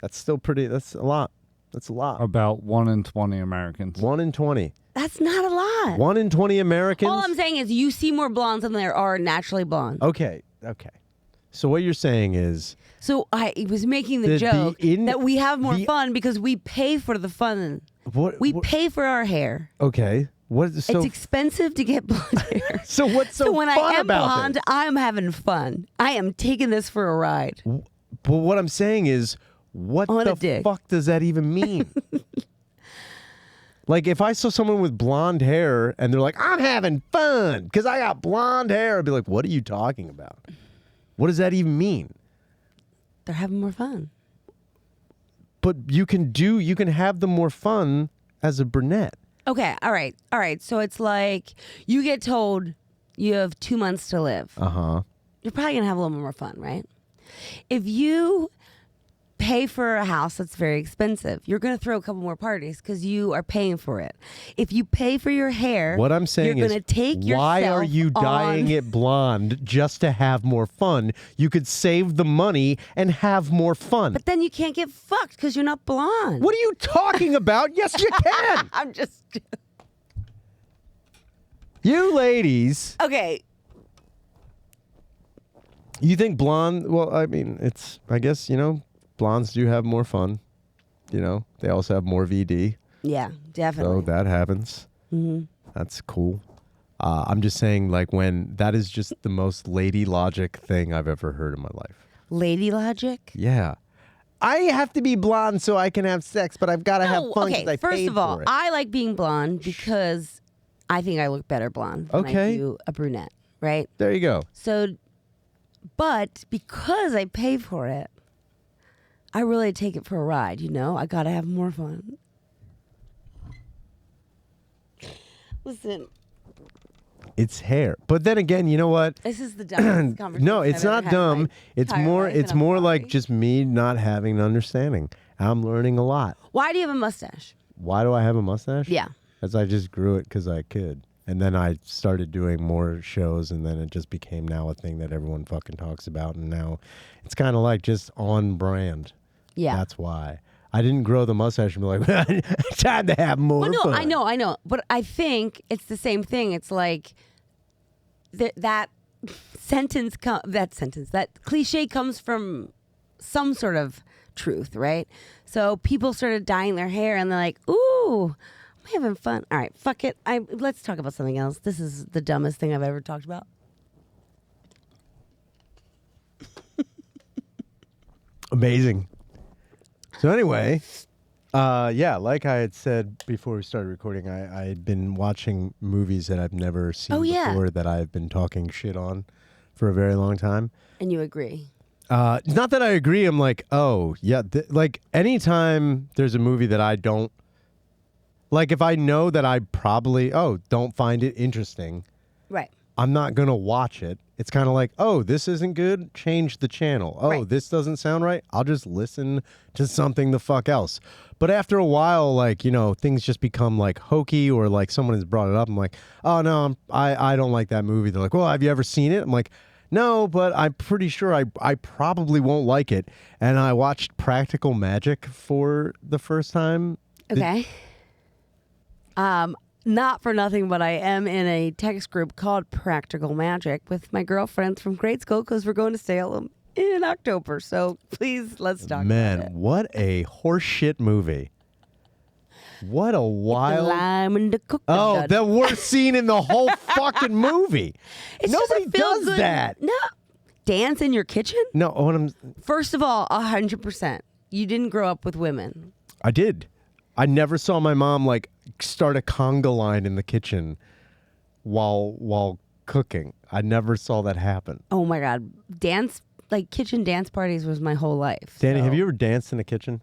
That's still pretty. That's a lot. That's a lot. About 1 in 20 Americans. 1 in 20. That's not a lot. 1 in 20 Americans. All I'm saying is you see more blondes than there are naturally blonde. Okay. So what you're saying is. So I was making the joke that we have more fun because we pay for the fun. We pay for our hair. Okay. It's expensive to get blonde hair. So what's so when fun I am about blonde, this? I am having fun. I am taking this for a ride. But what I'm saying is, what the fuck does that even mean? Like, if I saw someone with blonde hair and they're like, I'm having fun because I got blonde hair, I'd be like, what are you talking about? What does that even mean? They're having more fun. But you can have the more fun as a brunette. Okay, all right. So it's like you get told you have 2 months to live. Uh-huh. You're probably going to have a little more fun, right? If you pay for a house that's very expensive, you're going to throw a couple more parties because you are paying for it. If you pay for your hair, what I'm saying you're is, going to take why are you dyeing on... it blonde just to have more fun? You could save the money and have more fun. But then you can't get fucked because you're not blonde. What are you talking about? Yes, you can. I'm just... You ladies. Okay. You think blonde, well, I mean, I guess, blondes do have more fun. They also have more VD. Yeah, definitely. So that happens. Mm-hmm. That's cool. I'm just saying, like, when that is just the most lady logic thing I've ever heard in my life. Lady logic? Yeah. I have to be blonde so I can have sex, but I've got to have fun because I first paid of all, for it. I like being blonde because I think I look better blonde than I do a brunette, right? There you go. So, but because I pay for it, I really take it for a ride, I got to have more fun. Listen. It's hair. But then again, you know what? This is the dumbest conversation. No, it's I've not ever had in dumb. my It's entire more life, it's and I'm more like sorry. just me not having an understanding. I'm learning a lot. Why do you have a mustache? Why do I have a mustache? Yeah. As I just grew it because I could. And then I started doing more shows, and then it just became now a thing that everyone fucking talks about. And now it's kind of like just on brand. Yeah. That's why. I didn't grow the mustache and be like, time to have more fun. I know. But I think it's the same thing. It's like that cliche comes from some sort of truth, right? So people started dyeing their hair and they're like, ooh, I'm having fun. All right, fuck it. Let's talk about something else. This is the dumbest thing I've ever talked about. Amazing. So anyway, like I had said before we started recording, I had been watching movies that I've never seen before that I've been talking shit on for a very long time. And you agree? Not that I agree. I'm like, oh, yeah. Like anytime there's a movie that I don't, like if I know that I probably, don't find it interesting. Right. I'm not going to watch it. It's kind of like, oh, this isn't good. Change the channel. Oh, right. This doesn't sound right. I'll just listen to something the fuck else. But after a while, like, things just become like hokey or like someone has brought it up. I'm like, oh, no, I don't like that movie. They're like, well, have you ever seen it? I'm like, no, but I'm pretty sure I probably won't like it. And I watched Practical Magic for the first time. Okay. Not for nothing, but I am in a text group called Practical Magic with my girlfriends from grade school because we're going to Salem in October. So please, let's talk about it. What a horseshit movie. What a wild... Lime and the coconut. Oh, the worst scene in the whole fucking movie. Nobody does that. No. Dance in your kitchen? No, First of all, 100%. You didn't grow up with women. I did. I never saw my mom like start a conga line in the kitchen while cooking. I never saw that happen. Oh my God. Kitchen dance parties was my whole life. Danny, have you ever danced in the kitchen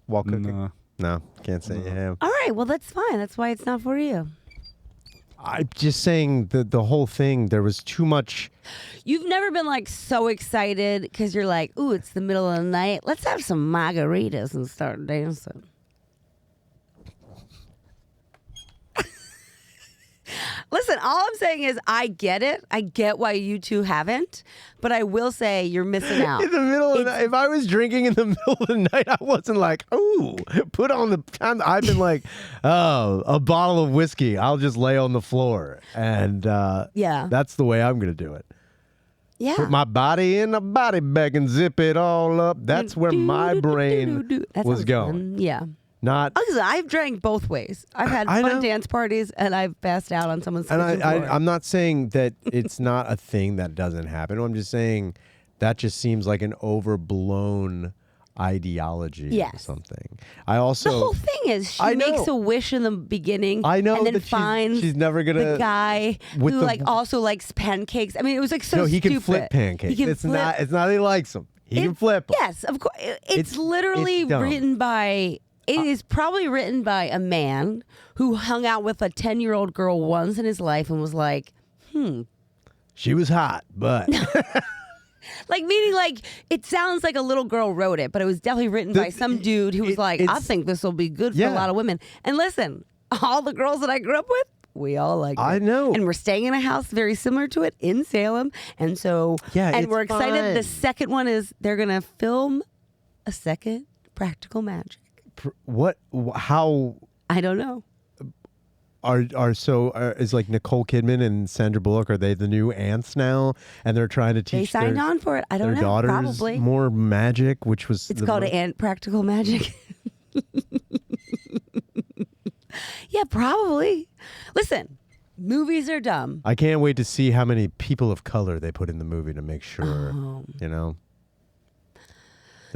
while cooking? No, can't say you have. All right, well, that's fine. That's why it's not for you. I'm just saying the whole thing, there was too much. You've never been like so excited because you're like, ooh, it's the middle of the night. Let's have some margaritas and start dancing. Listen, all I'm saying is I get it. I get why you two haven't, but I will say you're missing out. In the middle of the night, if I was drinking in the middle of the night, I wasn't like, ooh, put on the time. I've been like, oh, a bottle of whiskey. I'll just lay on the floor. And that's the way I'm going to do it. Yeah. Put my body in a body bag and zip it all up. That's where my brain was going. Fun. Yeah. Not. I've drank both ways. I've had fun dance parties and I've passed out on someone's kitchen floor. I'm not saying that it's not a thing that doesn't happen. I'm just saying that just seems like an overblown ideology or something. I also the whole thing is she makes a wish in the beginning. I know, and then that finds she's never gonna the guy who also likes pancakes. I mean, it was like so. No, he stupid. can flip pancakes. It's not that he likes them. He can flip them. Yes, of course. It's literally written by. It is probably written by a man who hung out with a 10-year-old girl once in his life and was like, She was hot, but. Meaning it sounds like a little girl wrote it, but it was definitely written by some dude who was like, I think this will be good for a lot of women. And listen, all the girls that I grew up with, we all like it. I know. And we're staying in a house very similar to it in Salem. And so, and we're excited. Fine. The second one is they're going to film a second Practical Magic. What? How? I don't know. Is like Nicole Kidman and Sandra Bullock, are they the new aunts now? And they're trying to teach they signed on for it. I don't know. Daughters probably more magic, which was it's called Practical Magic. Yeah, probably. Listen, movies are dumb. I can't wait to see how many people of color they put in the movie to make sure. They're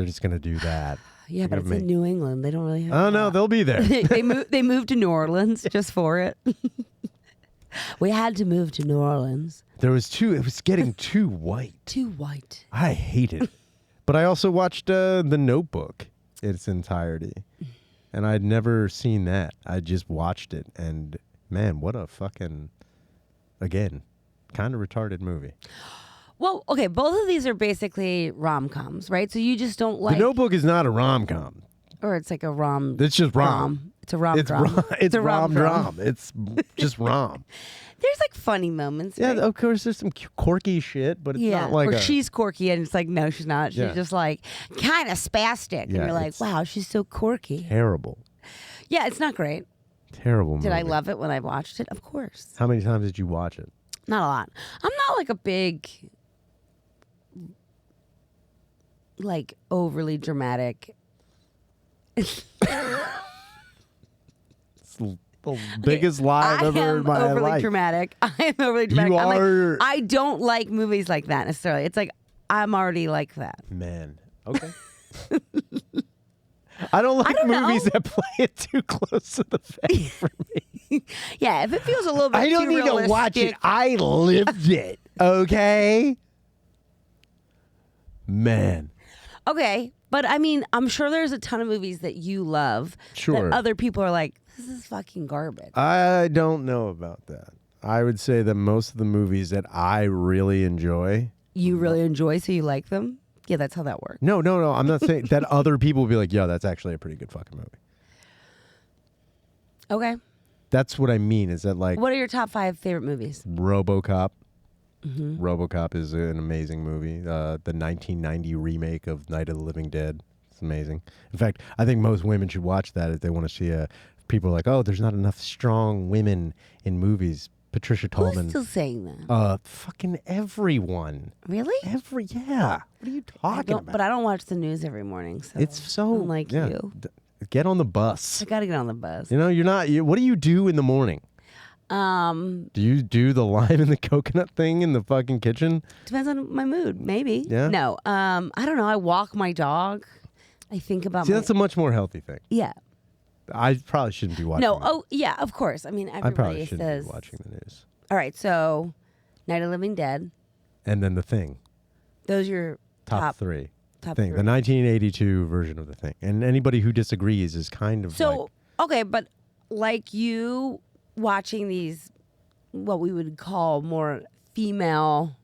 just gonna do that. Yeah, but it's in New England. They don't really have. Oh no, they'll be there. They moved to New Orleans just for it. We had to move to New Orleans. It was getting too white. Too white. I hate it. But I also watched The Notebook in its entirety, and I'd never seen that. I just watched it, and man, what a fucking kind of retarded movie. Well, okay, both of these are basically rom-coms, right? So you just don't like... The Notebook is not a rom-com. Or it's like a rom... It's just rom. It's a rom-drum. It's rom-drum. It's just rom. There's like funny moments. Yeah, right? of course there's some quirky shit, but it's not like or she's quirky and it's like, no, she's not. She's just like kind of spastic. Yeah, and you're like, wow, she's so quirky. terrible. Yeah, it's not great. Terrible movie. Did I love it when I watched it? Of course. How many times did you watch it? Not a lot. I'm not like a big, like overly dramatic. It's the biggest lie I've ever heard in my I am overly life. dramatic. I am overly dramatic. You I'm are- like, I don't like movies like that necessarily. It's like I'm already like that. Man. Okay. I don't like don't movies know. that play it too close to the face for me. Yeah, if it feels a little bit I don't too need to watch it. realistic- I lived it. Okay? Man. Okay, but I mean, I'm sure there's a ton of movies that you love Sure. that other people are like, this is fucking garbage. I don't know about that. I would say that most of the movies that I really enjoy. You really enjoy, so you like them? Yeah, that's how that works. No. I'm not saying that other people will be like, yeah, that's actually a pretty good fucking movie. Okay. That's what I mean. Is that like What are your top 5 favorite movies? RoboCop? Mm-hmm. RoboCop is an amazing movie. The 1990 remake of Night of the Living Dead. It's amazing. In fact, I think most women should watch that if they want to see people are like, oh, there's not enough strong women in movies. Patricia Tallman. Who's still saying that? Fucking everyone. Really? Yeah. What are you talking about? But I don't watch the news every morning, so It's so unlike yeah, you. Get on the bus. I gotta get on the bus. You know, you're not. What do you do in the morning? Do you do the lime and the coconut thing in the fucking kitchen? Depends on my mood, maybe. Yeah? No. I don't know. I walk my dog. I think about See, my that's a much more healthy thing. yeah. I probably shouldn't be watching. No. it. Oh yeah. Of course. I mean, I probably everybody shouldn't says. be watching the news. All right. So, Night of the Living Dead. And then the thing, Those are your top three. top Thing, three. the 1982 version of the thing, and anybody who disagrees is kind of So like, okay, but like you watching these, what we would call more female-driven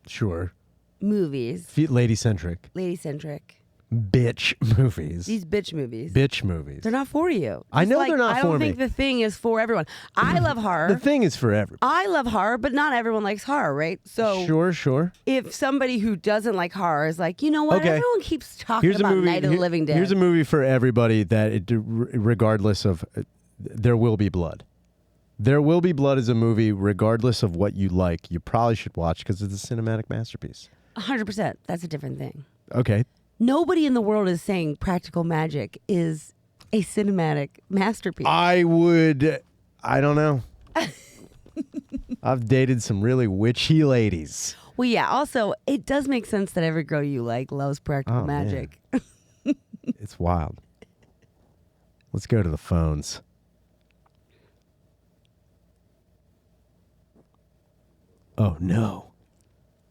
sure, movies, lady centric, lady-centric. bitch movies, These bitch movies. bitch movies. They're not for you. I Just know like, they're not I for don't me. think The Thing is for everyone. I love horror. The thing is for everybody. I love horror, but not everyone likes horror, right? So Sure. if somebody who doesn't like horror is like, you know what, Okay. everyone keeps talking Here's a about movie. Night of the Living Dead. Here's a movie for everybody that, regardless of, there will be blood. There Will Be Blood is a movie, regardless of what you like, you probably should watch because it's a cinematic masterpiece. 100%. That's a different thing. Okay. Nobody in the world is saying practical magic is a cinematic masterpiece. I don't know. I've dated some really witchy ladies. Well, yeah. Also, it does make sense that every girl you like loves practical Oh, man. magic. It's wild. Let's go to the phones. Oh, no.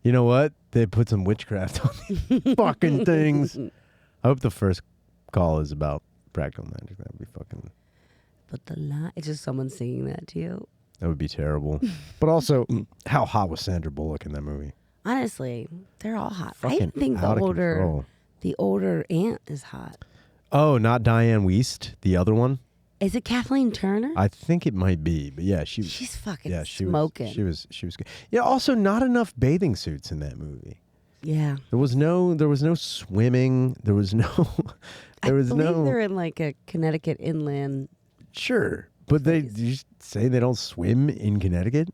You know what? They put some witchcraft on these fucking things. I hope the first call is about practical magic. That would be fucking... But it's just someone singing that to you. That would be terrible. But also, how hot was Sandra Bullock in that movie? Honestly, they're all hot. I Fucking think out of control. the older aunt is hot. Oh, not Diane Wiest, the other one? Is it Kathleen Turner? I think it might be, but yeah, She's fucking she smoking. Was good. Yeah, also not enough bathing suits in that movie. Yeah. There was no swimming. There was no I believe they're in like a Connecticut inland. Sure, but you say they don't swim in Connecticut?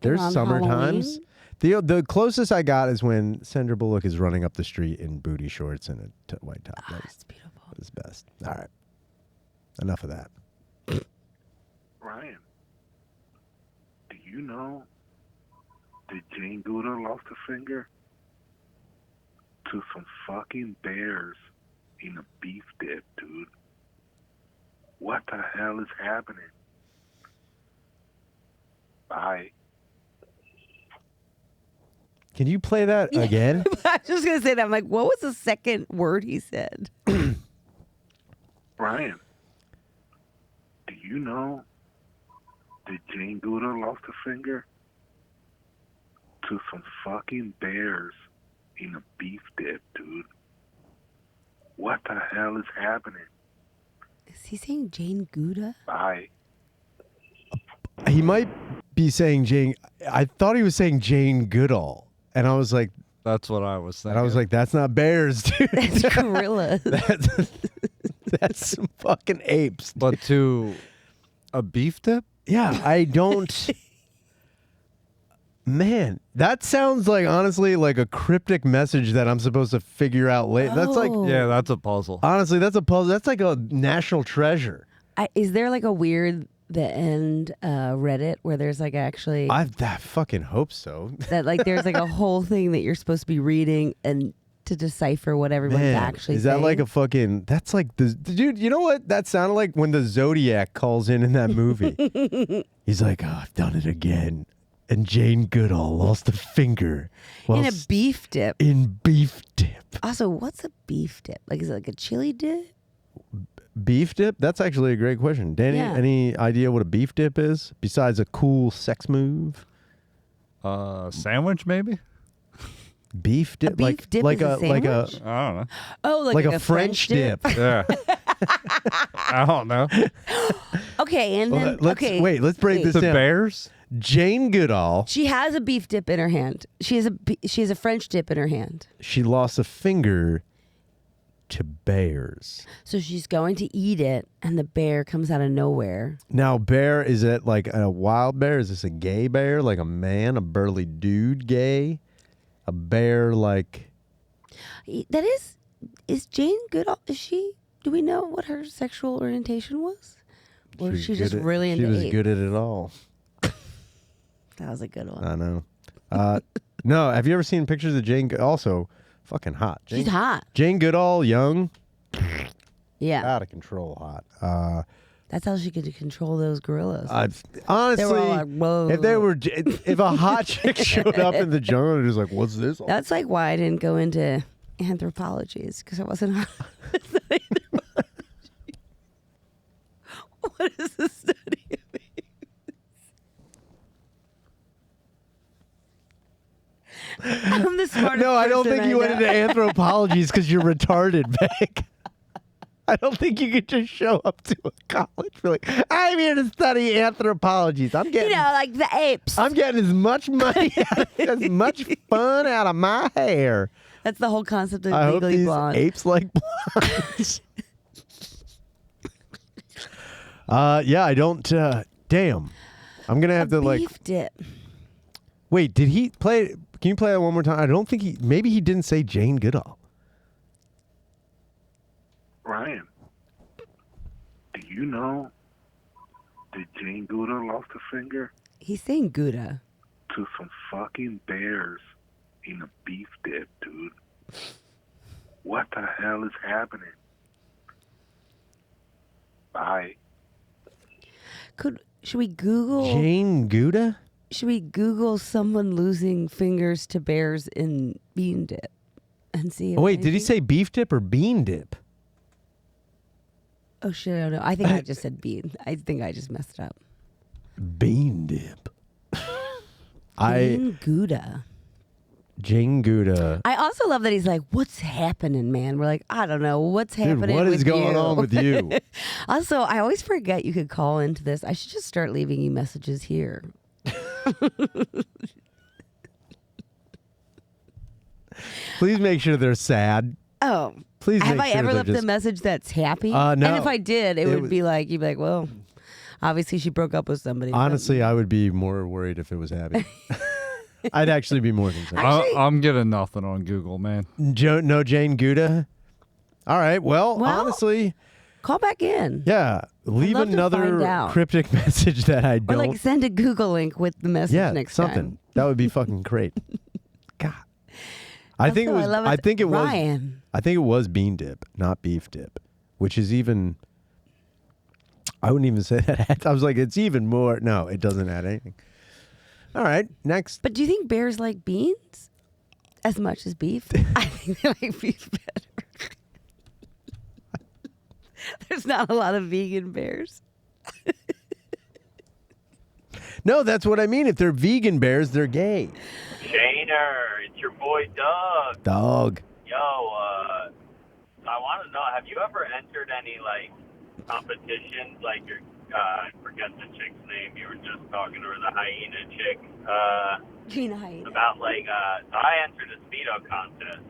There's On summer Halloween? times. The closest I got is when Sandra Bullock is running up the street in booty shorts and a white top. That's beautiful. That was best. All right. Enough of that. Ryan, do you know that Jane Goodall lost a finger to some fucking bears in a beef dip, dude? What the hell is happening? Bye. Can you play that again? I was just gonna say that. I'm like, what was the second word he said? Ryan, do you know that Jane Goodall lost a finger to some fucking bears in a beef dip, dude? What the hell is happening? Is he saying Jane Goodall? Bye. He might be saying Jane. I thought he was saying Jane Goodall, and I was like, That's what I was thinking. that's not bears, dude. That's gorillas. That's some fucking apes. But to a beef dip? Yeah, I don't. Man, that sounds like, honestly, like a cryptic message that I'm supposed to figure out later. That's like, Oh. Yeah, that's a puzzle. honestly, that's a puzzle. That's like a national treasure. Is there like a weird the end Reddit where there's like actually I fucking hope so. that like there's like a whole thing that you're supposed to be reading and to decipher what everyone's Man, actually is that saying? like a fucking? That's like the dude. You know what? That sounded like when the Zodiac calls in that movie. He's like, oh, I've done it again. And Jane Goodall lost a finger in a beef dip? in beef dip. Also, what's a beef dip? Like, is it like a chili dip? Beef dip? That's actually a great question. Danny, Yeah. any idea what a beef dip is besides a cool sex move? Sandwich, maybe? Beef dip, A beef dip like is a like a sandwich? I don't know. Oh, like a French dip. Yeah. I don't know. Okay, and then Let's okay, let's break wait. this The down. bears? Jane Goodall. She has a beef dip in her hand. She has a French dip in her hand. She lost a finger to bears. So she's going to eat it, and the bear comes out of nowhere. Now, bear, is it like a wild bear? Is this a gay bear? Like a man, a burly dude gay? A bear like... That is Jane Goodall? Is she? Do we know what her sexual orientation was? Or was she just really into She was apes? good at it all. That was a good one. I know. No, have you ever seen pictures of Jane? Also, fucking hot. She's hot. Jane Goodall, young, Yeah. out of control hot. That's how she could control those gorillas. Honestly, They were all like, whoa. if a hot chick showed up in the jungle and was like, "What's this?" all That's like why I didn't go into anthropology, because I wasn't hot. What is the study of apes? I'm the smartest No, I don't person think you went know. into anthropologies because you're retarded, Beck. I don't think you could just show up to a college for like, I'm here to study anthropologies. I'm You getting, know, like the apes. I'm getting as much money, as much fun out of my hair. That's the whole concept of I hope Legally these Blonde. apes like blondes. Yeah, I don't. Damn, I'm gonna have to like. Beef dip. Wait, did he play? Can you play that one more time? I don't think he. Maybe he didn't say Jane Goodall. Ryan, do you know that Jane Goodall lost a finger He's saying Gouda. to some fucking bears in a beef dip, dude? What the hell is happening? Bye. Should we Google? Jane Gouda? Should we Google someone losing fingers to bears in bean dip and see? If Oh wait, did he anything- say beef dip or bean dip? Oh shit! I don't know. I think I just said bean. I think I just messed up. Bean dip. Bean Gouda. Jane Gouda. I also love that he's like, "What's happening, man?" We're like, "I don't know. What's Dude, happening? what is with going you?" on with you? Also, I always forget you could call into this. I should just start leaving you messages here. Please make sure they're sad. Oh, Please have make I sure ever they're left a just- message that's happy? No. And if I did, it would was- be like, you'd be like, well, obviously she broke up with somebody. but- Honestly, I would be more worried if it was happy. I'd actually be more concerned. Actually- I'm getting nothing on Google, man. No Jane Gouda? All right. Well, Well, honestly, call back in. yeah. Leave love to find another out. cryptic message that I Or don't. like send a Google link with the message yeah, next something. time. That would be fucking great. God. I think it Also, was. love I think it was. Ryan. I think it was bean dip, not beef dip, which is even. I wouldn't even say that. I was like, it's even more. No, it doesn't add anything. All right, next. But do you think bears like beans as much as beef? I think they like beef better. There's not a lot of vegan bears. No, that's what I mean. If they're vegan bears, they're gay. Shaner, it's your boy Doug. Dog. Yo, I want to know, have you ever entered any, like, competitions, like your, I forget the chick's name. You were just talking to her, the hyena chick. Gina Hyena. About like, so I entered a Speedo contest.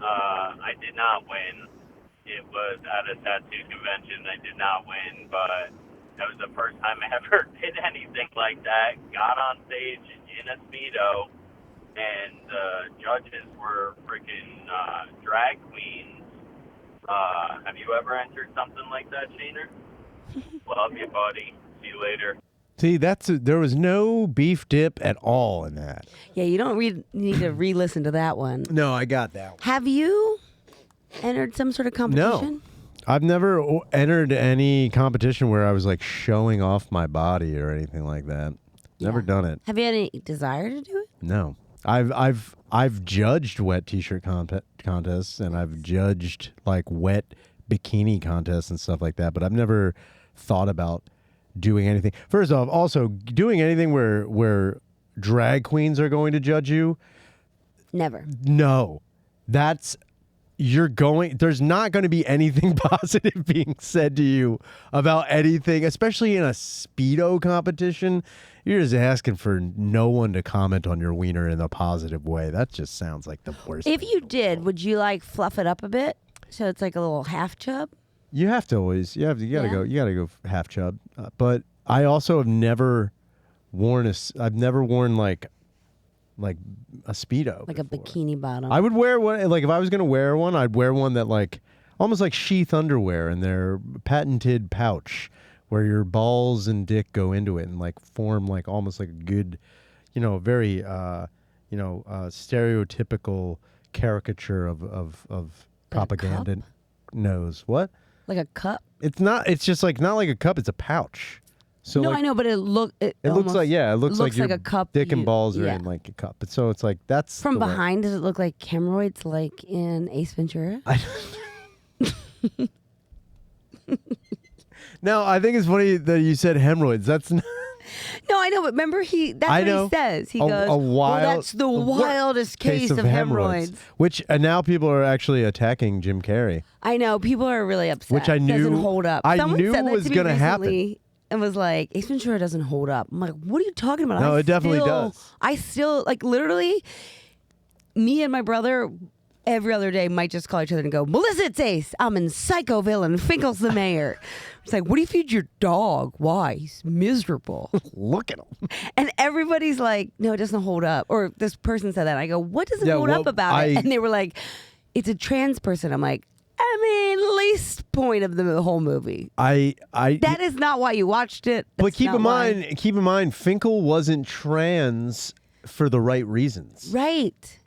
I did not win. It was at a tattoo convention. I did not win, but that was the first time I ever did anything like that. Got on stage in a Speedo, and the judges were freaking drag queens. Have you ever entered something like that, Shaner? Love you, buddy. See you later. See, there was no beef dip at all in that. Yeah, you don't need to re-listen to that one. No, I got that one. Have you entered some sort of competition? No. I've never entered any competition where I was like showing off my body or anything like that. Never done it. Have you had any desire to do it? No. I've judged wet t-shirt contests, and I've judged like wet bikini contests and stuff like that, but I've never thought about doing anything. First off, also doing anything where drag queens are going to judge you. Never. No. There's not going to be anything positive being said to you about anything, especially in a Speedo competition. You're just asking for no one to comment on your wiener in a positive way. That just sounds like the worst. If thing you in the did, world. would you like fluff it up a bit so it's like a little half chub? You have to always. You gotta Yeah. go half chub. But I also have never worn I've never worn like a Speedo, Like before. a bikini bottom. I would wear one. Like if I was gonna wear one, I'd wear one that like almost like sheath underwear in their patented pouch, where your balls and dick go into it and like form like almost like a good, very stereotypical caricature of propaganda nose. What? like a cup? It's not. It's just like not like a cup. It's a pouch. So No, like, I know, but it looks like it looks like your a cup. dick and balls are in like a cup. So it's like that's From the way- behind, does it look like hemorrhoids like in Ace Ventura? No, I think it's funny that you said hemorrhoids. That's not. No, I know, but remember that's I what know. he says. He A- goes, a well, wild- that's the a wor- wildest case of hemorrhoids. Which now people are actually attacking Jim Carrey. I know, people are really upset. Which I knew- doesn't hold up. I Someone knew said that was to me gonna happen. recently And was like, Ace Ventura doesn't hold up. I'm like, what are you talking about? No, I it definitely still- does. I still, like, literally, me and my brother every other day might just call each other and go, Melissa, it's Ace. I'm in Psychoville and Finkel's the mayor. It's like, what do you feed your dog? Why? He's miserable. Look at him. And everybody's like, no, it doesn't hold up. Or this person said that. I go, what doesn't hold well, up about it? And they were like, it's a trans person. I'm like, I mean, least point of the whole movie. That is not why you watched it. But That's keep not in why. mind, Finkel wasn't trans for the right reasons. Right.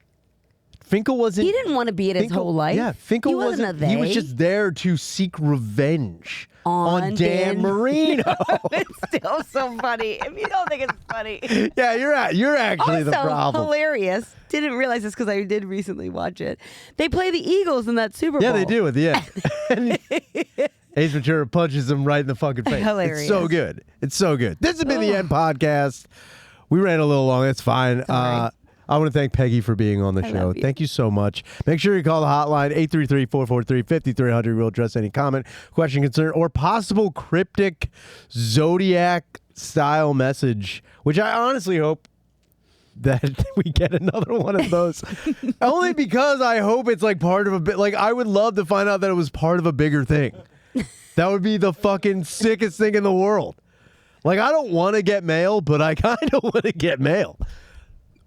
Finkel wasn't. He didn't want to be it his Finkel- whole life. Yeah, Finkel he wasn't a they. He was just there to seek revenge On Dan Dan Marino. It's still so funny. If you don't think it's funny. Yeah, you're actually the Also problem. hilarious. Didn't realize this because I did recently watch it. They play the Eagles in that Super Bowl. Yeah, they do at the end. And Ace Ventura punches him right in the fucking face. Hilarious. It's so good. It's so good. This has been the End Podcast. We ran a little long. That's fine. Sorry. I want to thank Peggy for being on the show. love you. Thank you so much. Make sure you call the hotline 833-443-5300. We'll address any comment, question, concern, or possible cryptic Zodiac style message, which I honestly hope that we get another one of those. Only because I hope it's like part of a bit. Like, I would love to find out that it was part of a bigger thing. That would be the fucking sickest thing in the world. Like, I don't want to get mail, but I kind of want to get mail.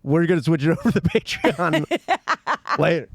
We're going to switch it over to the Patreon later.